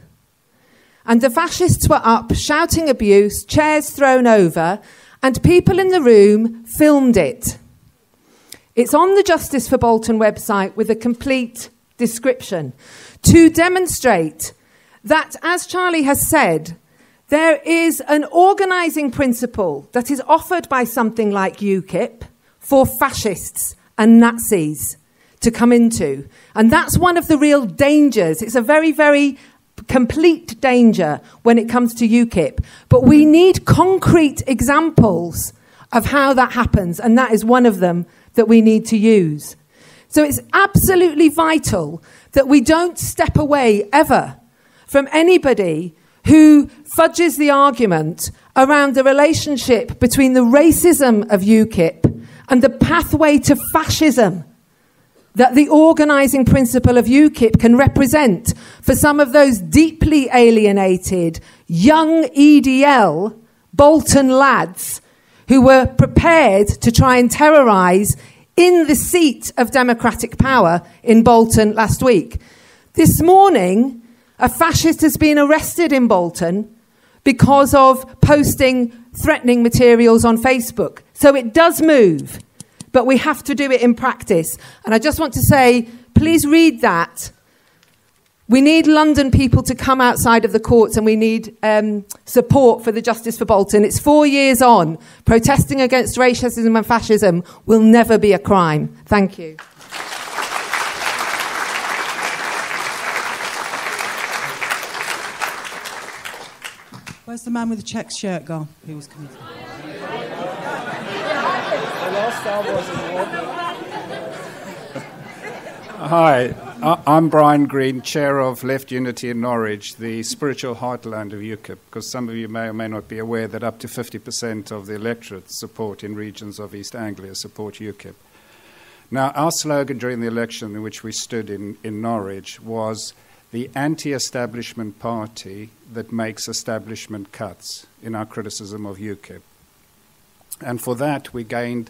F: And the fascists were up, shouting abuse, chairs thrown over, and people in the room filmed it. It's on the Justice for Bolton website with a complete description to demonstrate that, as Charlie has said, there is an organising principle that is offered by something like UKIP for fascists and Nazis to come into. And that's one of the real dangers. It's a very, very complete danger when it comes to UKIP. But we need concrete examples of how that happens, and that is one of them that we need to use. So it's absolutely vital that we don't step away ever from anybody who fudges the argument around the relationship between the racism of UKIP and the pathway to fascism that the organising principle of UKIP can represent for some of those deeply alienated young EDL Bolton lads who were prepared to try and terrorise in the seat of democratic power in Bolton last week. This morning, a fascist has been arrested in Bolton because of posting threatening materials on Facebook. So it does move, but we have to do it in practice. And I just want to say, please read that. We need London people to come outside of the courts, and we need support for the Justice for Bolton. It's 4 years on. Protesting against racism and fascism will never be a crime. Thank you.
G: Where's the man with the check shirt gone? Who was coming?
H: Hi, I'm Brian Green, Chair of Left Unity in Norwich, the spiritual heartland of UKIP, because some of you may or may not be aware that up to 50% of the electorate support in regions of East Anglia support UKIP. Now, our slogan during the election in which we stood in Norwich was the anti-establishment party that makes establishment cuts, in our criticism of UKIP. And for that, we gained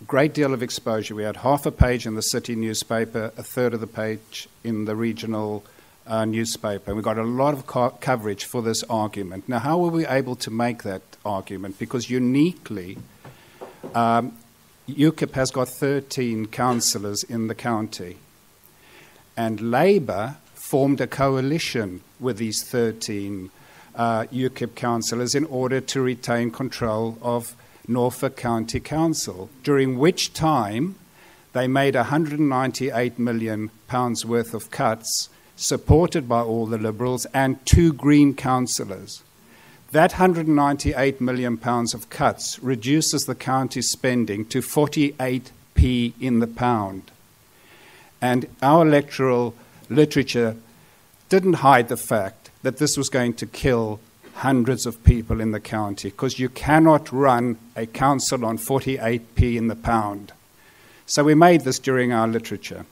H: a great deal of exposure. We had half a page in the city newspaper, a third of the page in the regional newspaper. And we got a lot of coverage for this argument. Now, how were we able to make that argument? Because uniquely, UKIP has got 13 councillors in the county. And Labour formed a coalition with these 13 UKIP councillors in order to retain control of Norfolk County Council, during which time they made £198 million worth of cuts, supported by all the Liberals and 2 Green councillors. That £198 million of cuts reduces the county's spending to 48p in the pound. And our electoral literature didn't hide the fact that this was going to kill hundreds of people in the county, because you cannot run a council on 48p in the pound. So we made this during our literature.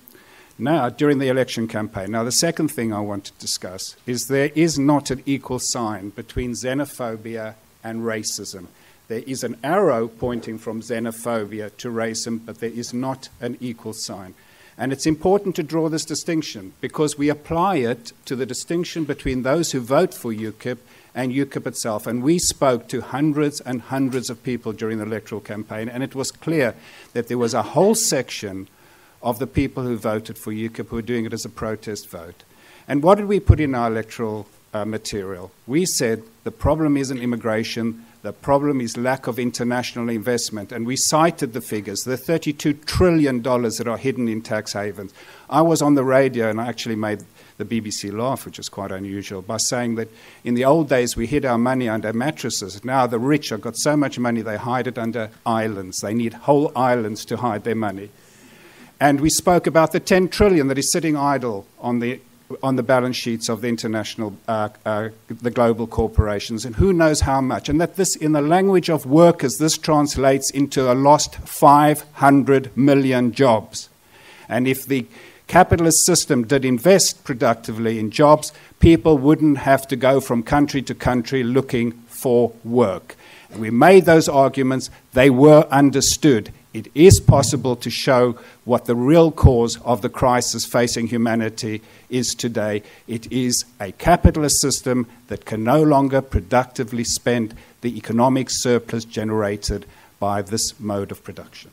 H: Now, during the election campaign. Now, the second thing I want to discuss is there is not an equal sign between xenophobia and racism. There is an arrow pointing from xenophobia to racism, but there is not an equal sign. And it's important to draw this distinction because we apply it to the distinction between those who vote for UKIP and UKIP itself. And we spoke to hundreds and hundreds of people during the electoral campaign, and it was clear that there was a whole section of the people who voted for UKIP who were doing it as a protest vote. And what did we put in our electoral material? We said the problem isn't immigration, The problem is lack of international investment. And we cited the figures, the $32 trillion that are hidden in tax havens. I was on the radio and I actually made the BBC laugh, which is quite unusual, by saying that in the old days we hid our money under mattresses. Now the rich have got so much money they hide it under islands. They need whole islands to hide their money. And we spoke about the 10 trillion that is sitting idle on the balance sheets of the international, the global corporations, and who knows how much. And that this, in the language of workers, this translates into a lost 500 million jobs. And if the capitalist system did invest productively in jobs, people wouldn't have to go from country to country looking for work. And we made those arguments. They were understood. It is possible to show what the real cause of the crisis facing humanity is today. It is a capitalist system that can no longer productively spend the economic surplus generated by this mode of production.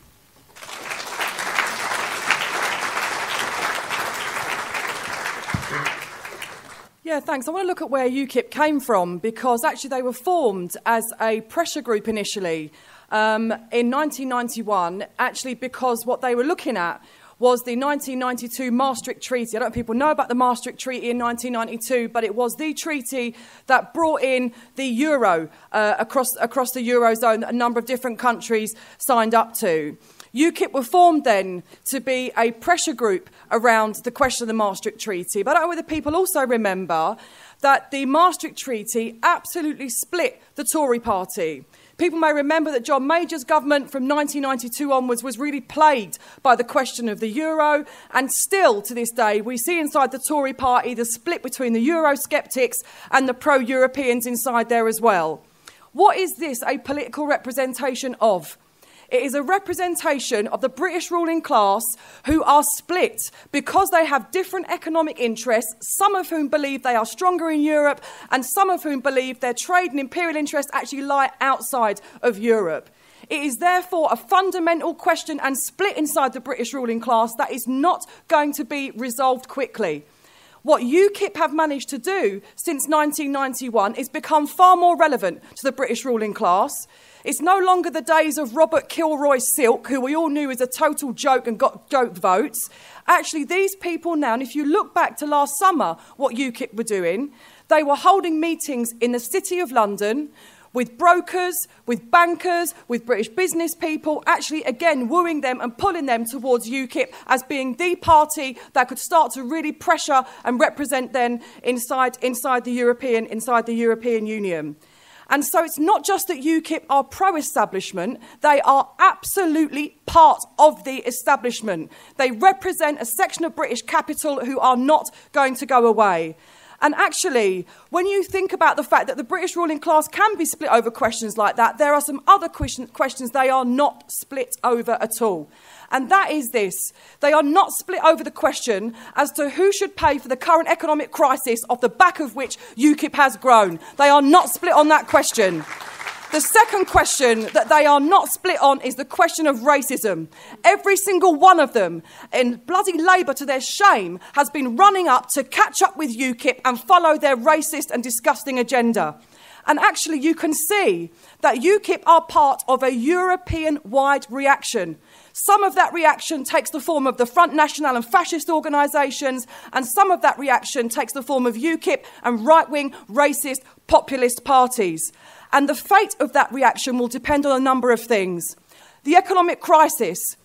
I: Yeah, thanks. I want to look at where UKIP came from, because actually they were formed as a pressure group initially in 1991, actually because what they were looking at was the 1992 Maastricht Treaty. I don't know if people know about the Maastricht Treaty in 1992, but it was the treaty that brought in the euro across the Eurozone that a number of different countries signed up to. UKIP were formed then to be a pressure group around the question of the Maastricht Treaty. But I don't know whether people also remember that the Maastricht Treaty absolutely split the Tory party. People may remember that John Major's government from 1992 onwards was really plagued by the question of the euro, and still to this day we see inside the Tory party the split between the Eurosceptics and the pro-Europeans inside there as well. What is this a political representation of? It is a representation of the British ruling class who are split because they have different economic interests, some of whom believe they are stronger in Europe and some of whom believe their trade and imperial interests actually lie outside of Europe. It is therefore a fundamental question and split inside the British ruling class that is not going to be resolved quickly. What UKIP have managed to do since 1991 is become far more relevant to the British ruling class. It's no longer the days of Robert Kilroy Silk, who we all knew was a total joke and got joke votes. Actually, these people now, and if you look back to last summer, what UKIP were doing, they were holding meetings in the City of London with brokers, with bankers, with British business people, actually, again, wooing them and pulling them towards UKIP as being the party that could start to really pressure and represent them inside the European Union. And so it's not just that UKIP are pro-establishment, they are absolutely part of the establishment. They represent a section of British capital who are not going to go away. And actually, when you think about the fact that the British ruling class can be split over questions like that, there are some other questions they are not split over at all. And that is this. They are not split over the question as to who should pay for the current economic crisis off the back of which UKIP has grown. They are not split on that question. The second question that they are not split on is the question of racism. Every single one of them, and bloody Labour to their shame, has been running up to catch up with UKIP and follow their racist and disgusting agenda. And actually you can see that UKIP are part of a European-wide reaction. Some of that reaction takes the form of the Front National and fascist organisations, and some of that reaction takes the form of UKIP and right-wing, racist, populist parties. And the fate of that reaction will depend on a number of things. The economic crisis.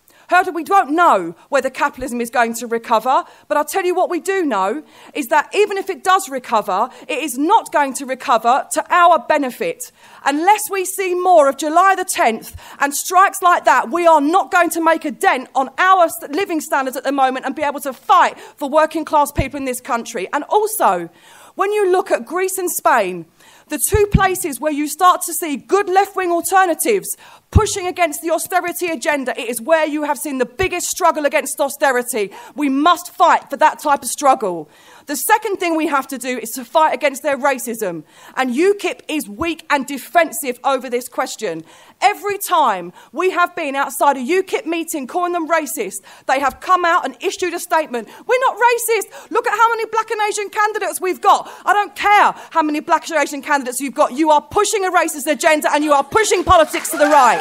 I: We don't know whether capitalism is going to recover, but I'll tell you what we do know is that even if it does recover, it is not going to recover to our benefit. Unless we see more of July the 10th and strikes like that, we are not going to make a dent on our living standards at the moment and be able to fight for working class people in this country. And also, when you look at Greece and Spain, the two places where you start to see good left-wing alternatives pushing against the austerity agenda, it is where you have seen the biggest struggle against austerity. We must fight for that type of struggle. The second thing we have to do is to fight against their racism. And UKIP is weak and defensive over this question. Every time we have been outside a UKIP meeting calling them racist, they have come out and issued a statement. We're not racist. Look at how many black and Asian candidates we've got. I don't care how many black and Asian candidates you've got. You are pushing a racist agenda and you are pushing politics to the right.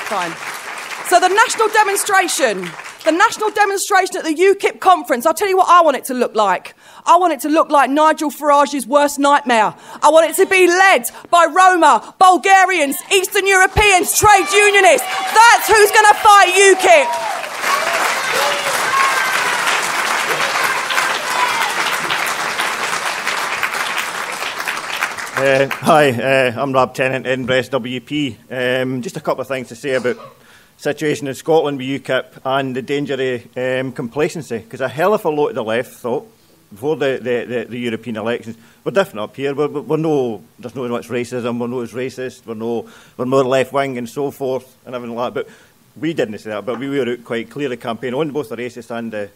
I: Fine. So the national demonstration at the UKIP conference, I'll tell you what I want it to look like. I want it to look like Nigel Farage's worst nightmare. I want it to be led by Roma, Bulgarians, Eastern Europeans, trade unionists. That's who's going to fight UKIP.
J: Hi, I'm Rob Tennant, Edinburgh SWP. Just a couple of things to say about situation in Scotland with UKIP and the danger of complacency, because a hell of a lot of the left thought before the European elections we're different up here. There's no much racism, we're not as racist, we're more left wing and so forth and everything like that. But we didn't say that, but we were out quite clear the campaign on both the racist and the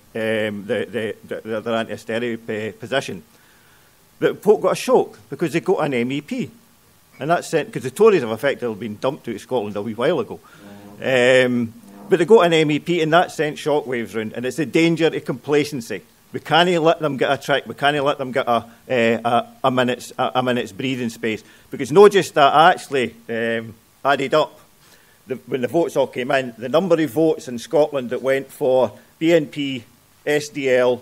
J: anti-austerity position. But folk got a shock because they got an MEP, and that's because the Tories have effectively been dumped out of Scotland a wee while ago. But they got an MEP, and that sent shockwaves round, and it's the danger of complacency. We can't let them get a trick. We can't let them get a minute's breathing space, because not just that, I actually added up when the votes all came in, the number of votes in Scotland that went for BNP, SDL,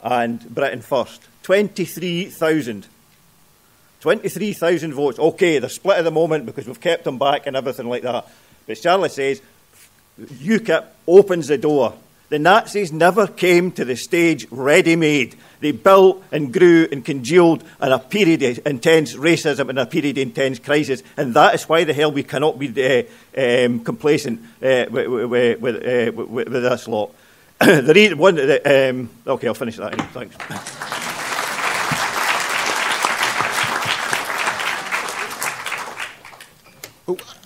J: and Britain First. 23,000. 23,000 votes. OK, they're split at the moment because we've kept them back and everything like that. But Charlie says UKIP opens the door. The Nazis never came to the stage ready-made. They built and grew and congealed in a period of intense racism and a period of intense crisis. And that is why the hell we cannot be complacent with this lot. OK, I'll finish that. Thanks.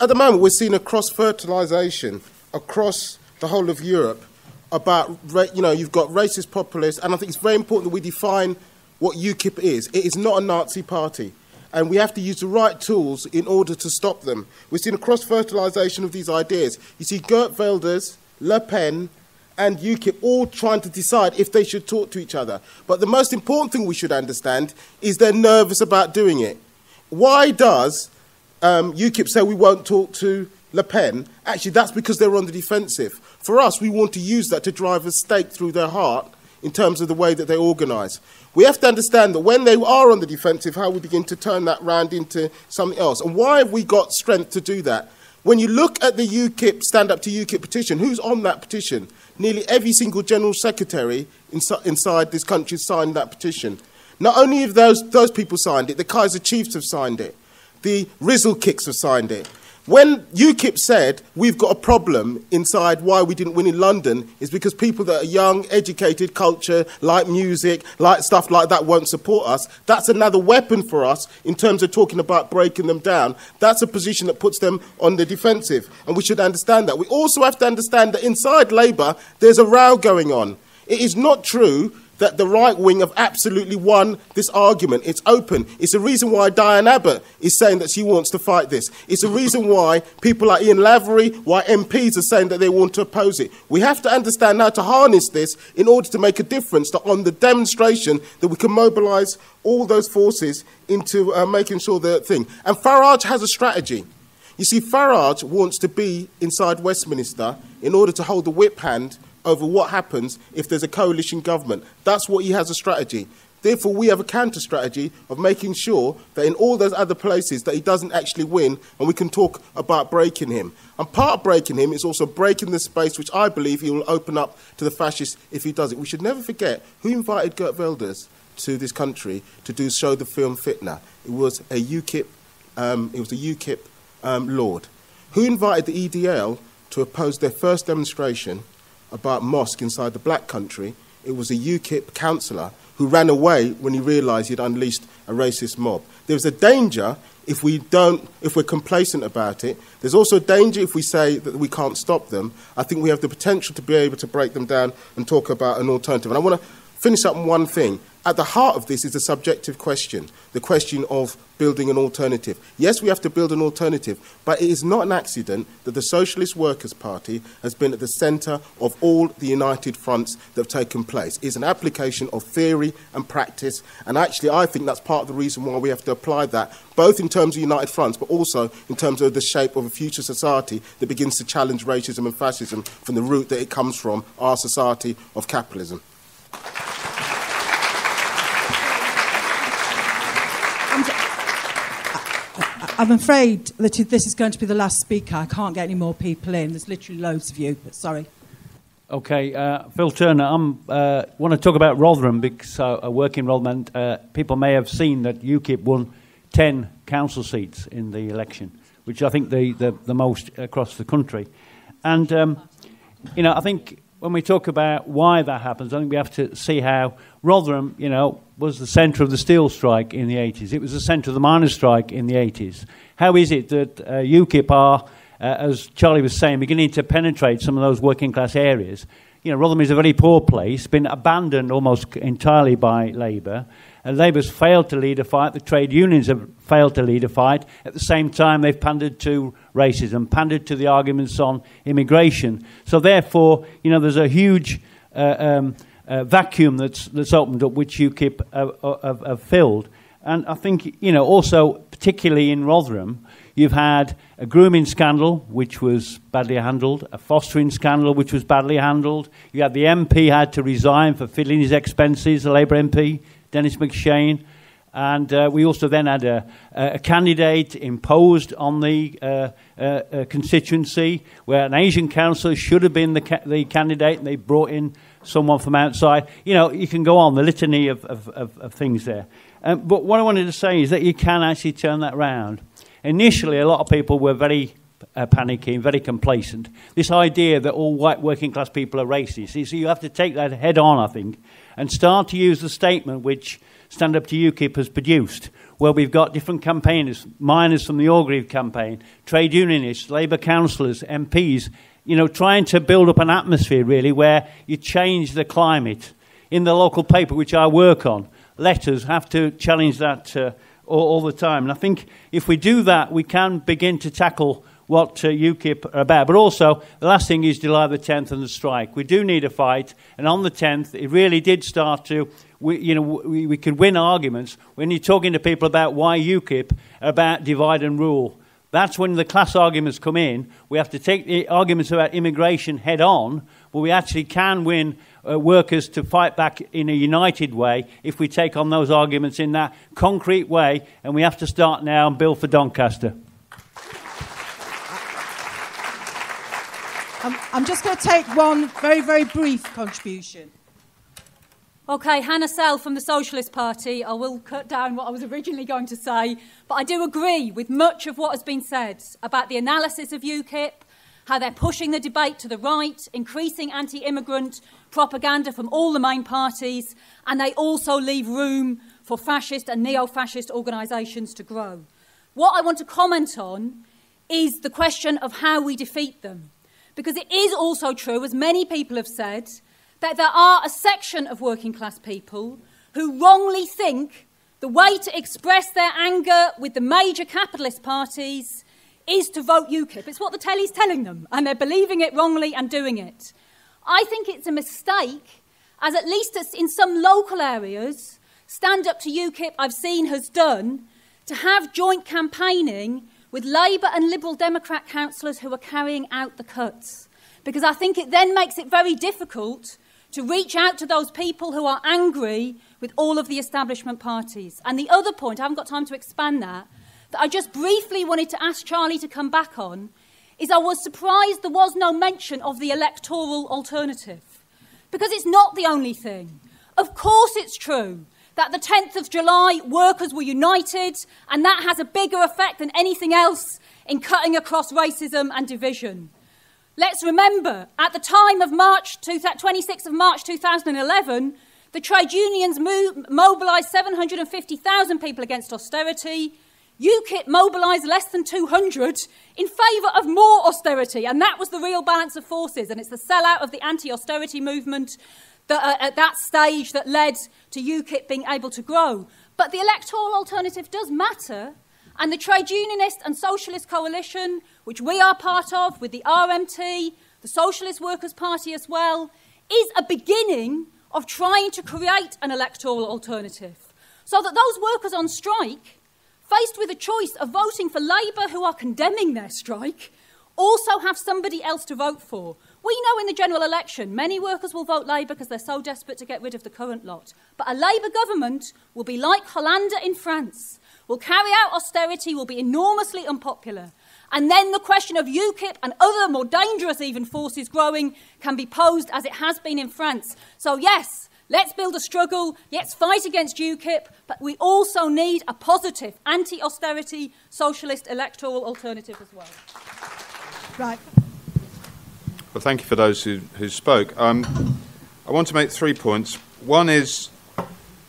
K: At the moment, we're seeing a cross-fertilisation across the whole of Europe about, you've got racist populists, and I think it's very important that we define what UKIP is. It is not a Nazi party, and we have to use the right tools in order to stop them. We're seeing a cross-fertilisation of these ideas. You see Geert Wilders, Le Pen, and UKIP all trying to decide if they should talk to each other. But the most important thing we should understand is they're nervous about doing it. Why does UKIP say we won't talk to Le Pen? Actually, that's because they're on the defensive. For us, we want to use that to drive a stake through their heart in terms of the way that they organise. We have to understand that when they are on the defensive, how we begin to turn that round into something else. And why have we got strength to do that? When you look at the UKIP Stand Up to UKIP petition, who's on that petition? Nearly every single General Secretary inside this country signed that petition. Not only have those people signed it, the Kaiser Chiefs have signed it. The Rizzle Kicks have signed it. When UKIP said we've got a problem inside why we didn't win in London is because people that are young, educated, culture, like music, like stuff like that won't support us, that's another weapon for us in terms of talking about breaking them down. That's a position that puts them on the defensive, and we should understand that. We also have to understand that inside Labour there's a row going on. It is not true that the right wing have absolutely won this argument. It's open. It's the reason why Diane Abbott is saying that she wants to fight this. It's the reason why people like Ian Lavery, why MPs are saying that they want to oppose it. We have to understand how to harness this in order to make a difference that on the demonstration that we can mobilise all those forces into making sure the thing. And Farage has a strategy. You see, Farage wants to be inside Westminster in order to hold the whip hand over what happens if there's a coalition government. That's what he has a strategy. Therefore, we have a counter-strategy of making sure that in all those other places that he doesn't actually win, and we can talk about breaking him. And part of breaking him is also breaking the space which I believe he will open up to the fascists if he does it. We should never forget who invited Geert Wilders to this country to show the film Fitna. It was a UKIP, lord. Who invited the EDL to oppose their first demonstration about mosque inside the black country? It was a UKIP councillor who ran away when he realised he'd unleashed a racist mob. There's a danger if we're complacent about it. There's also a danger if we say that we can't stop them. I think we have the potential to be able to break them down and talk about an alternative. And I want to finish up on one thing. At the heart of this is a subjective question, the question of building an alternative. Yes, we have to build an alternative, but it is not an accident that the Socialist Workers Party has been at the centre of all the united fronts that have taken place. It's an application of theory and practice, and actually I think that's part of the reason why we have to apply that, both in terms of united fronts, but also in terms of the shape of a future society that begins to challenge racism and fascism from the root that it comes from, our society of capitalism.
G: I'm afraid that this is going to be the last speaker. I can't get any more people in. There's literally loads of you, but sorry.
L: Okay, Phil Turner. I want to talk about Rotherham because I work in Rotherham. People may have seen that UKIP won 10 council seats in the election, which I think the most across the country. And, I think when we talk about why that happens, I think we have to see how Rotherham, was the centre of the steel strike in the 80s. It was the centre of the miners' strike in the 80s. How is it that UKIP are, as Charlie was saying, beginning to penetrate some of those working class areas? Rotherham is a very poor place, been abandoned almost entirely by Labour. Labour's failed to lead a fight. The trade unions have failed to lead a fight. At the same time, they've pandered to racism, pandered to the arguments on immigration. So therefore, there's a huge vacuum that's opened up, which UKIP have filled. And I think, also, particularly in Rotherham, you've had a grooming scandal, which was badly handled, a fostering scandal, which was badly handled. You had the MP had to resign for fiddling his expenses, the Labour MP, Dennis McShane. And we also then had a candidate imposed on the constituency where an Asian councillor should have been the candidate, and they brought in someone from outside. You can go on, the litany of things there. But what I wanted to say is that you can actually turn that round. Initially, a lot of people were very panicky and very complacent. This idea that all white working class people are racist. So you have to take that head on, I think, and start to use the statement which Stand Up to UKIP has produced, where we've got different campaigners, miners from the Orgreave campaign, trade unionists, Labour councillors, MPs, trying to build up an atmosphere, really, where you change the climate. In the local paper, which I work on, letters have to challenge that all the time. And I think if we do that, we can begin to tackle what UKIP are about. But also, the last thing is July the 10th and the strike. We do need a fight. And on the 10th, it really did start to... We could win arguments when you're talking to people about why UKIP are about divide and rule. That's when the class arguments come in. We have to take the arguments about immigration head on, but we actually can win workers to fight back in a united way if we take on those arguments in that concrete way, and we have to start now and build for Doncaster.
G: I'm just going to take one very, very brief contribution.
M: OK, Hannah Sell from the Socialist Party. I will cut down what I was originally going to say, but I do agree with much of what has been said about the analysis of UKIP, how they're pushing the debate to the right, increasing anti-immigrant propaganda from all the main parties, and they also leave room for fascist and neo-fascist organisations to grow. What I want to comment on is the question of how we defeat them. Because it is also true, as many people have said, that there are a section of working class people who wrongly think the way to express their anger with the major capitalist parties is to vote UKIP. It's what the telly's telling them, and they're believing it wrongly and doing it. I think it's a mistake, as at least in some local areas, Stand Up to UKIP I've seen has done, to have joint campaigning with Labour and Liberal Democrat councillors who are carrying out the cuts. Because I think it then makes it very difficult to reach out to those people who are angry with all of the establishment parties. And the other point, I haven't got time to expand that I just briefly wanted to ask Charlie to come back on, is I was surprised there was no mention of the electoral alternative. Because it's not the only thing. Of course it's true that the 10th of July workers were united, and that has a bigger effect than anything else in cutting across racism and division. Let's remember, at the time of 26th of March 2011, the trade unions mobilised 750,000 people against austerity. UKIP mobilised less than 200 in favour of more austerity, and that was the real balance of forces, and it's the sellout of the anti-austerity movement that, at that stage that led to UKIP being able to grow. But the electoral alternative does matter, and the Trade Unionist and Socialist Coalition, which we are part of, with the RMT, the Socialist Workers Party as well, is a beginning of trying to create an electoral alternative, so that those workers on strike, faced with a choice of voting for Labour, who are condemning their strike, also have somebody else to vote for. We know in the general election many workers will vote Labour because they're so desperate to get rid of the current lot. But a Labour government will be like Hollande in France, will carry out austerity, will be enormously unpopular. And then the question of UKIP and other more dangerous even forces growing can be posed as it has been in France. So yes, let's build a struggle, let's fight against UKIP, but we also need a positive anti-austerity socialist electoral alternative as well.
G: Right.
A: Well, thank you for those who spoke. I want to make 3 points. One is,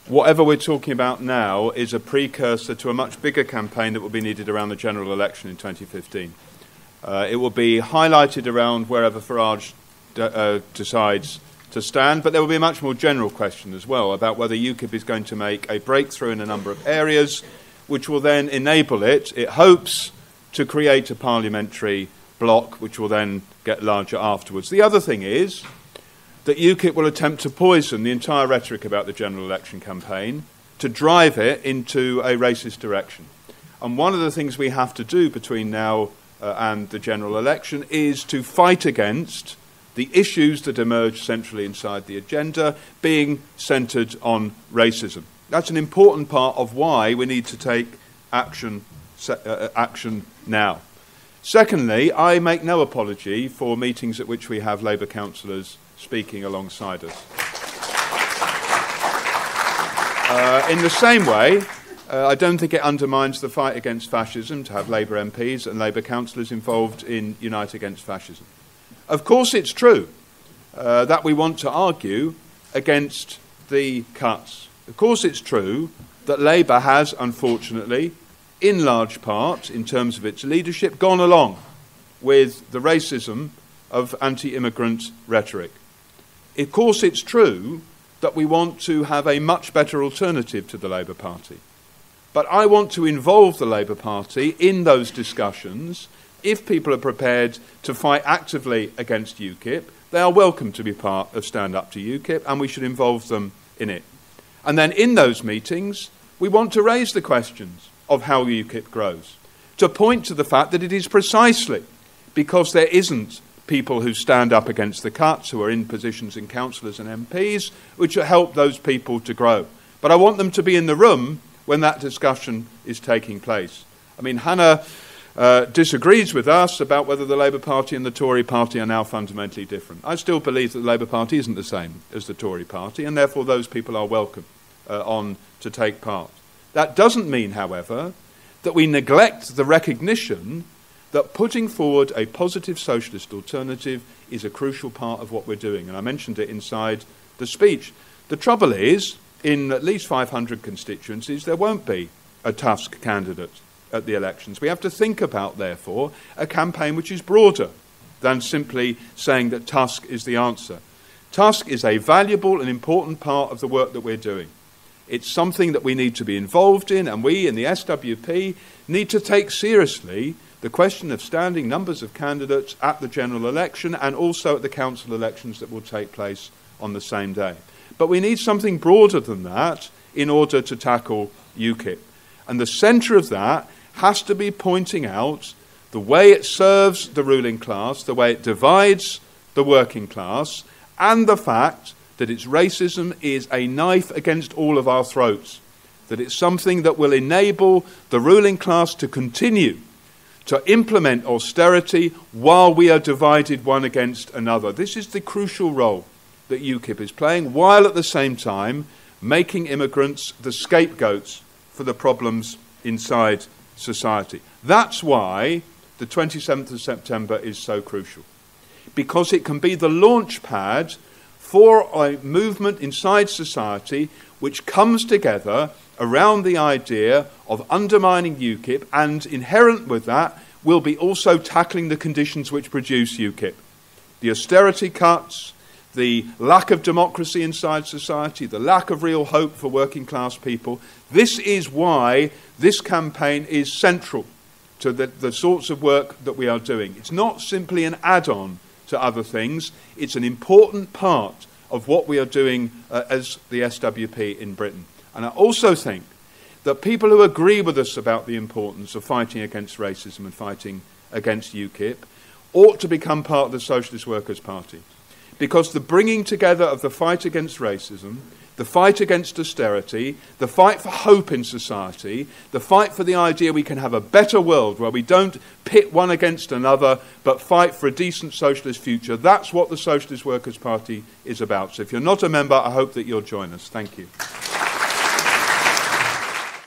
A: whatever we're talking about now is a precursor to a much bigger campaign that will be needed around the general election in 2015. It will be highlighted around wherever Farage decides to stand, but there will be a much more general question as well about whether UKIP is going to make a breakthrough in a number of areas, which will then enable it hopes, to create a parliamentary bloc, which will then get larger afterwards. The other thing is that UKIP will attempt to poison the entire rhetoric about the general election campaign to drive it into a racist direction. And one of the things we have to do between now and the general election is to fight against the issues that emerge centrally inside the agenda being centred on racism. That's an important part of why we need to take action now. Secondly, I make no apology for meetings at which we have Labour councillors speaking alongside us. In the same way, I don't think it undermines the fight against fascism to have Labour MPs and Labour councillors involved in Unite Against Fascism. Of course it's true that we want to argue against the cuts. Of course it's true that Labour has, unfortunately, in large part, in terms of its leadership, gone along with the racism of anti-immigrant rhetoric. Of course it's true that we want to have a much better alternative to the Labour Party. But I want to involve the Labour Party in those discussions. If people are prepared to fight actively against UKIP, they are welcome to be part of Stand Up to UKIP, and we should involve them in it. And then in those meetings, we want to raise the questions of how UKIP grows, to point to the fact that it is precisely because there isn't people who stand up against the cuts, who are in positions in councillors and MPs, which will help those people to grow. But I want them to be in the room when that discussion is taking place. I mean, Hannah disagrees with us about whether the Labour Party and the Tory Party are now fundamentally different. I still believe that the Labour Party isn't the same as the Tory Party, and therefore those people are welcome on to take part. That doesn't mean, however, that we neglect the recognition that putting forward a positive socialist alternative is a crucial part of what we're doing. And I mentioned it inside the speech. The trouble is, in at least 500 constituencies, there won't be a Tusk candidate at the elections. We have to think about, therefore, a campaign which is broader than simply saying that Tusk is the answer. Tusk is a valuable and important part of the work that we're doing. It's something that we need to be involved in, and we in the SWP need to take seriously the question of standing numbers of candidates at the general election and also at the council elections that will take place on the same day. But we need something broader than that in order to tackle UKIP. And the centre of that has to be pointing out the way it serves the ruling class, the way it divides the working class, and the fact that its racism is a knife against all of our throats, that it's something that will enable the ruling class to continue to implement austerity while we are divided one against another. This is the crucial role that UKIP is playing, while at the same time making immigrants the scapegoats for the problems inside society. That's why the 27th of September is so crucial, because it can be the launch pad for a movement inside society which comes together around the idea of undermining UKIP, and inherent with that will be also tackling the conditions which produce UKIP. The austerity cuts, the lack of democracy inside society, the lack of real hope for working class people. This is why this campaign is central to the sorts of work that we are doing. It's not simply an add-on to other things. It's an important part of what we are doing as the SWP in Britain. And I also think that people who agree with us about the importance of fighting against racism and fighting against UKIP ought to become part of the Socialist Workers Party. Because the bringing together of the fight against racism, the fight against austerity, the fight for hope in society, the fight for the idea we can have a better world where we don't pit one against another but fight for a decent socialist future, that's what the Socialist Workers Party is about. So if you're not a member, I hope that you'll join us. Thank you.